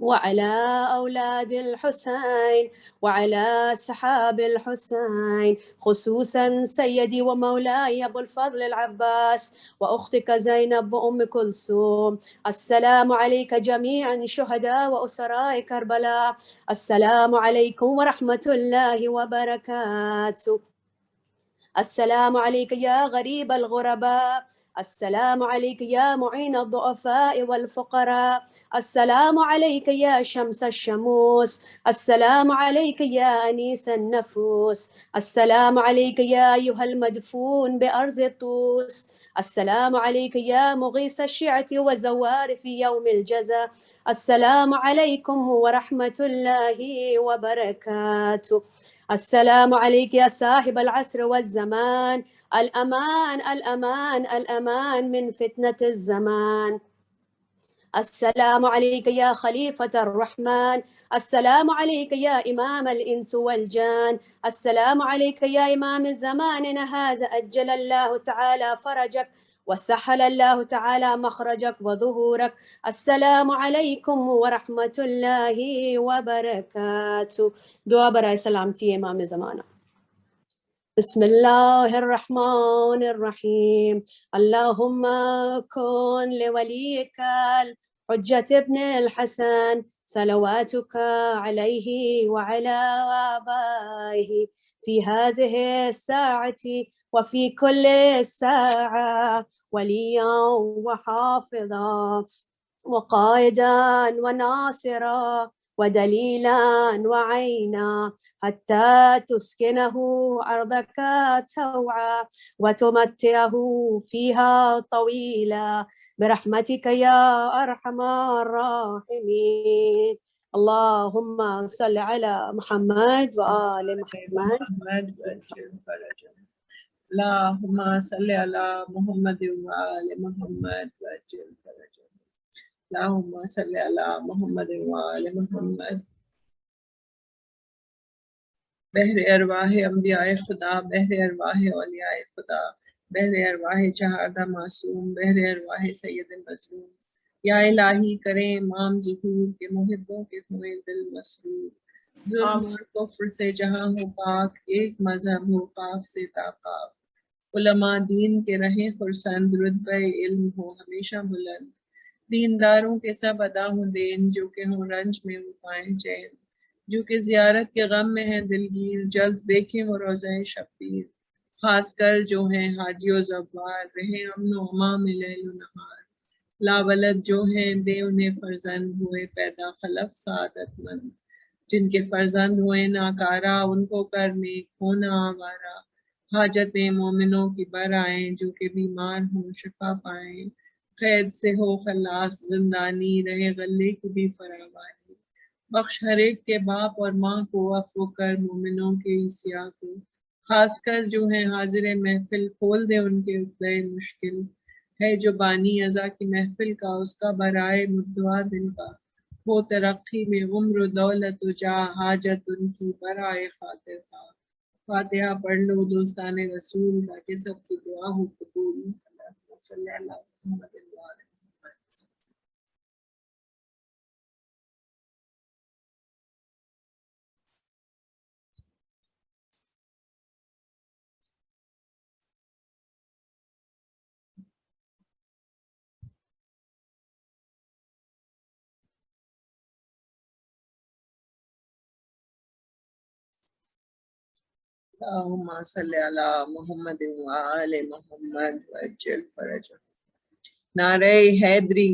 وعلى أولاد الحسين وعلى أصحاب الحسين، خصوصا سيدي ومولاي أبو الفضل العباس وأختك زينب وأم كلثوم. السلام عليك جميعا شهداء وأسراء كربلاء، السلام عليكم ورحمة الله وبركاته. السلام عليك يا غريب الغرباء، السلام عليك يا معين الضعفاء والفقراء، السلام عليك يا شمس الشموس، السلام عليك يا أنيس النفوس، السلام عليك يا أيها المدفون بأرض الطوس، السلام عليك يا مغيث الشيعة وزوار في يوم الجزاء، السلام عليكم ورحمة الله وبركاته. السلام عليك يا صاحب العصر والزمان، الأمان الأمان الأمان من فتنة الزمان. السلام عليك يا خليفة الرحمن، السلام عليك يا إمام الإنس والجان، السلام عليك يا إمام زماننا هذا، أجل الله تعالى فرجك وسهل الله تعالى مخرجك وظهورك. السلام عليكم ورحمة الله وبركاته. دعا برائے سلامتی امام زمانہ. بسم الله الرحمن الرحيم. اللهم كن لوليك الحجة ابن الحسن صلواتك عليه وعلى آبائه في هذه الساعة وفي كل ساعة وليا وحافظا وقائدا وناصرا ودليلا وعينا، حتى تسكنه أرضك توعا وتمتعه فيها طويلا برحمتك يا أرحم الراحمين. اللهم صل على محمد وآل محمد. اللهم صل على محمد وآل محمد وعجل فرجهم. اللهم صل على محمد وآل محمد. بحر ارواح انبیاء خدا، بحر ارواح اولیاء خدا، بحر ارواح چہاردہ معصوم، بحر ارواح سید مظلوم، یا الہی کریں امام ظہور کے محبوں کے ہوئے دل مسرور، ظلم اور کفر سے جہاں ہو پاک، ایک مذہب ہو قاف سے تا قاف، علماء دین کے رہیں خرسند، رتبہ علم ہو ہمیشہ بلند، دینداروں کے سب ادا ہوں دین، جو کہ ہوں رنج میں وہ پائیں چین، جو کہ زیارت کے غم میں ہیں دلگیر، جلد دیکھیں وہ روضہ شبیر، خاص کر جو ہیں حاجی و زوار، رہیں امن و امان میں لیل و نہار، لا ولد جو ہیں دے انہیں فرزند، ہوئے پیدا خلف سعادت مند، جن کے فرزند ہوئے ناکارہ، ان کو کر نیک ہونا آوارہ، حاجتیں مومنوں کی بر آئیں، جو کہ بیمار ہوں شفا پائیں، قید سے ہو خلاص زندانی، رہے غلے کی بھی فراوانی، بخش ہر ایک کے باپ اور ماں کو، عفو کر مومنوں کے عیسیٰ کو، خاص کر جو ہیں حاضر محفل، کھول دے ان کے عقدۂ مشکل، ہے جو بانی ازا کی محفل کا، اس کا برائے مدعا دل کا، ہو ترقی میں عمر و دولت و جاہ، حاجت ان کی برائے خاطر کا، فاتحہ پڑھ لو دوستان رسول، تاکہ سب کی دعا ہو قبول، اللہم صلی علی محمد و آل محمد۔ اللہم صلی علی محمد و آل محمد وعجل فرجہ۔ نعرہ حیدری،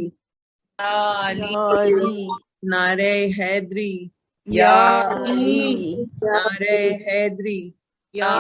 نعرہ حیدری، یا علی، نعرہ حیدری، یا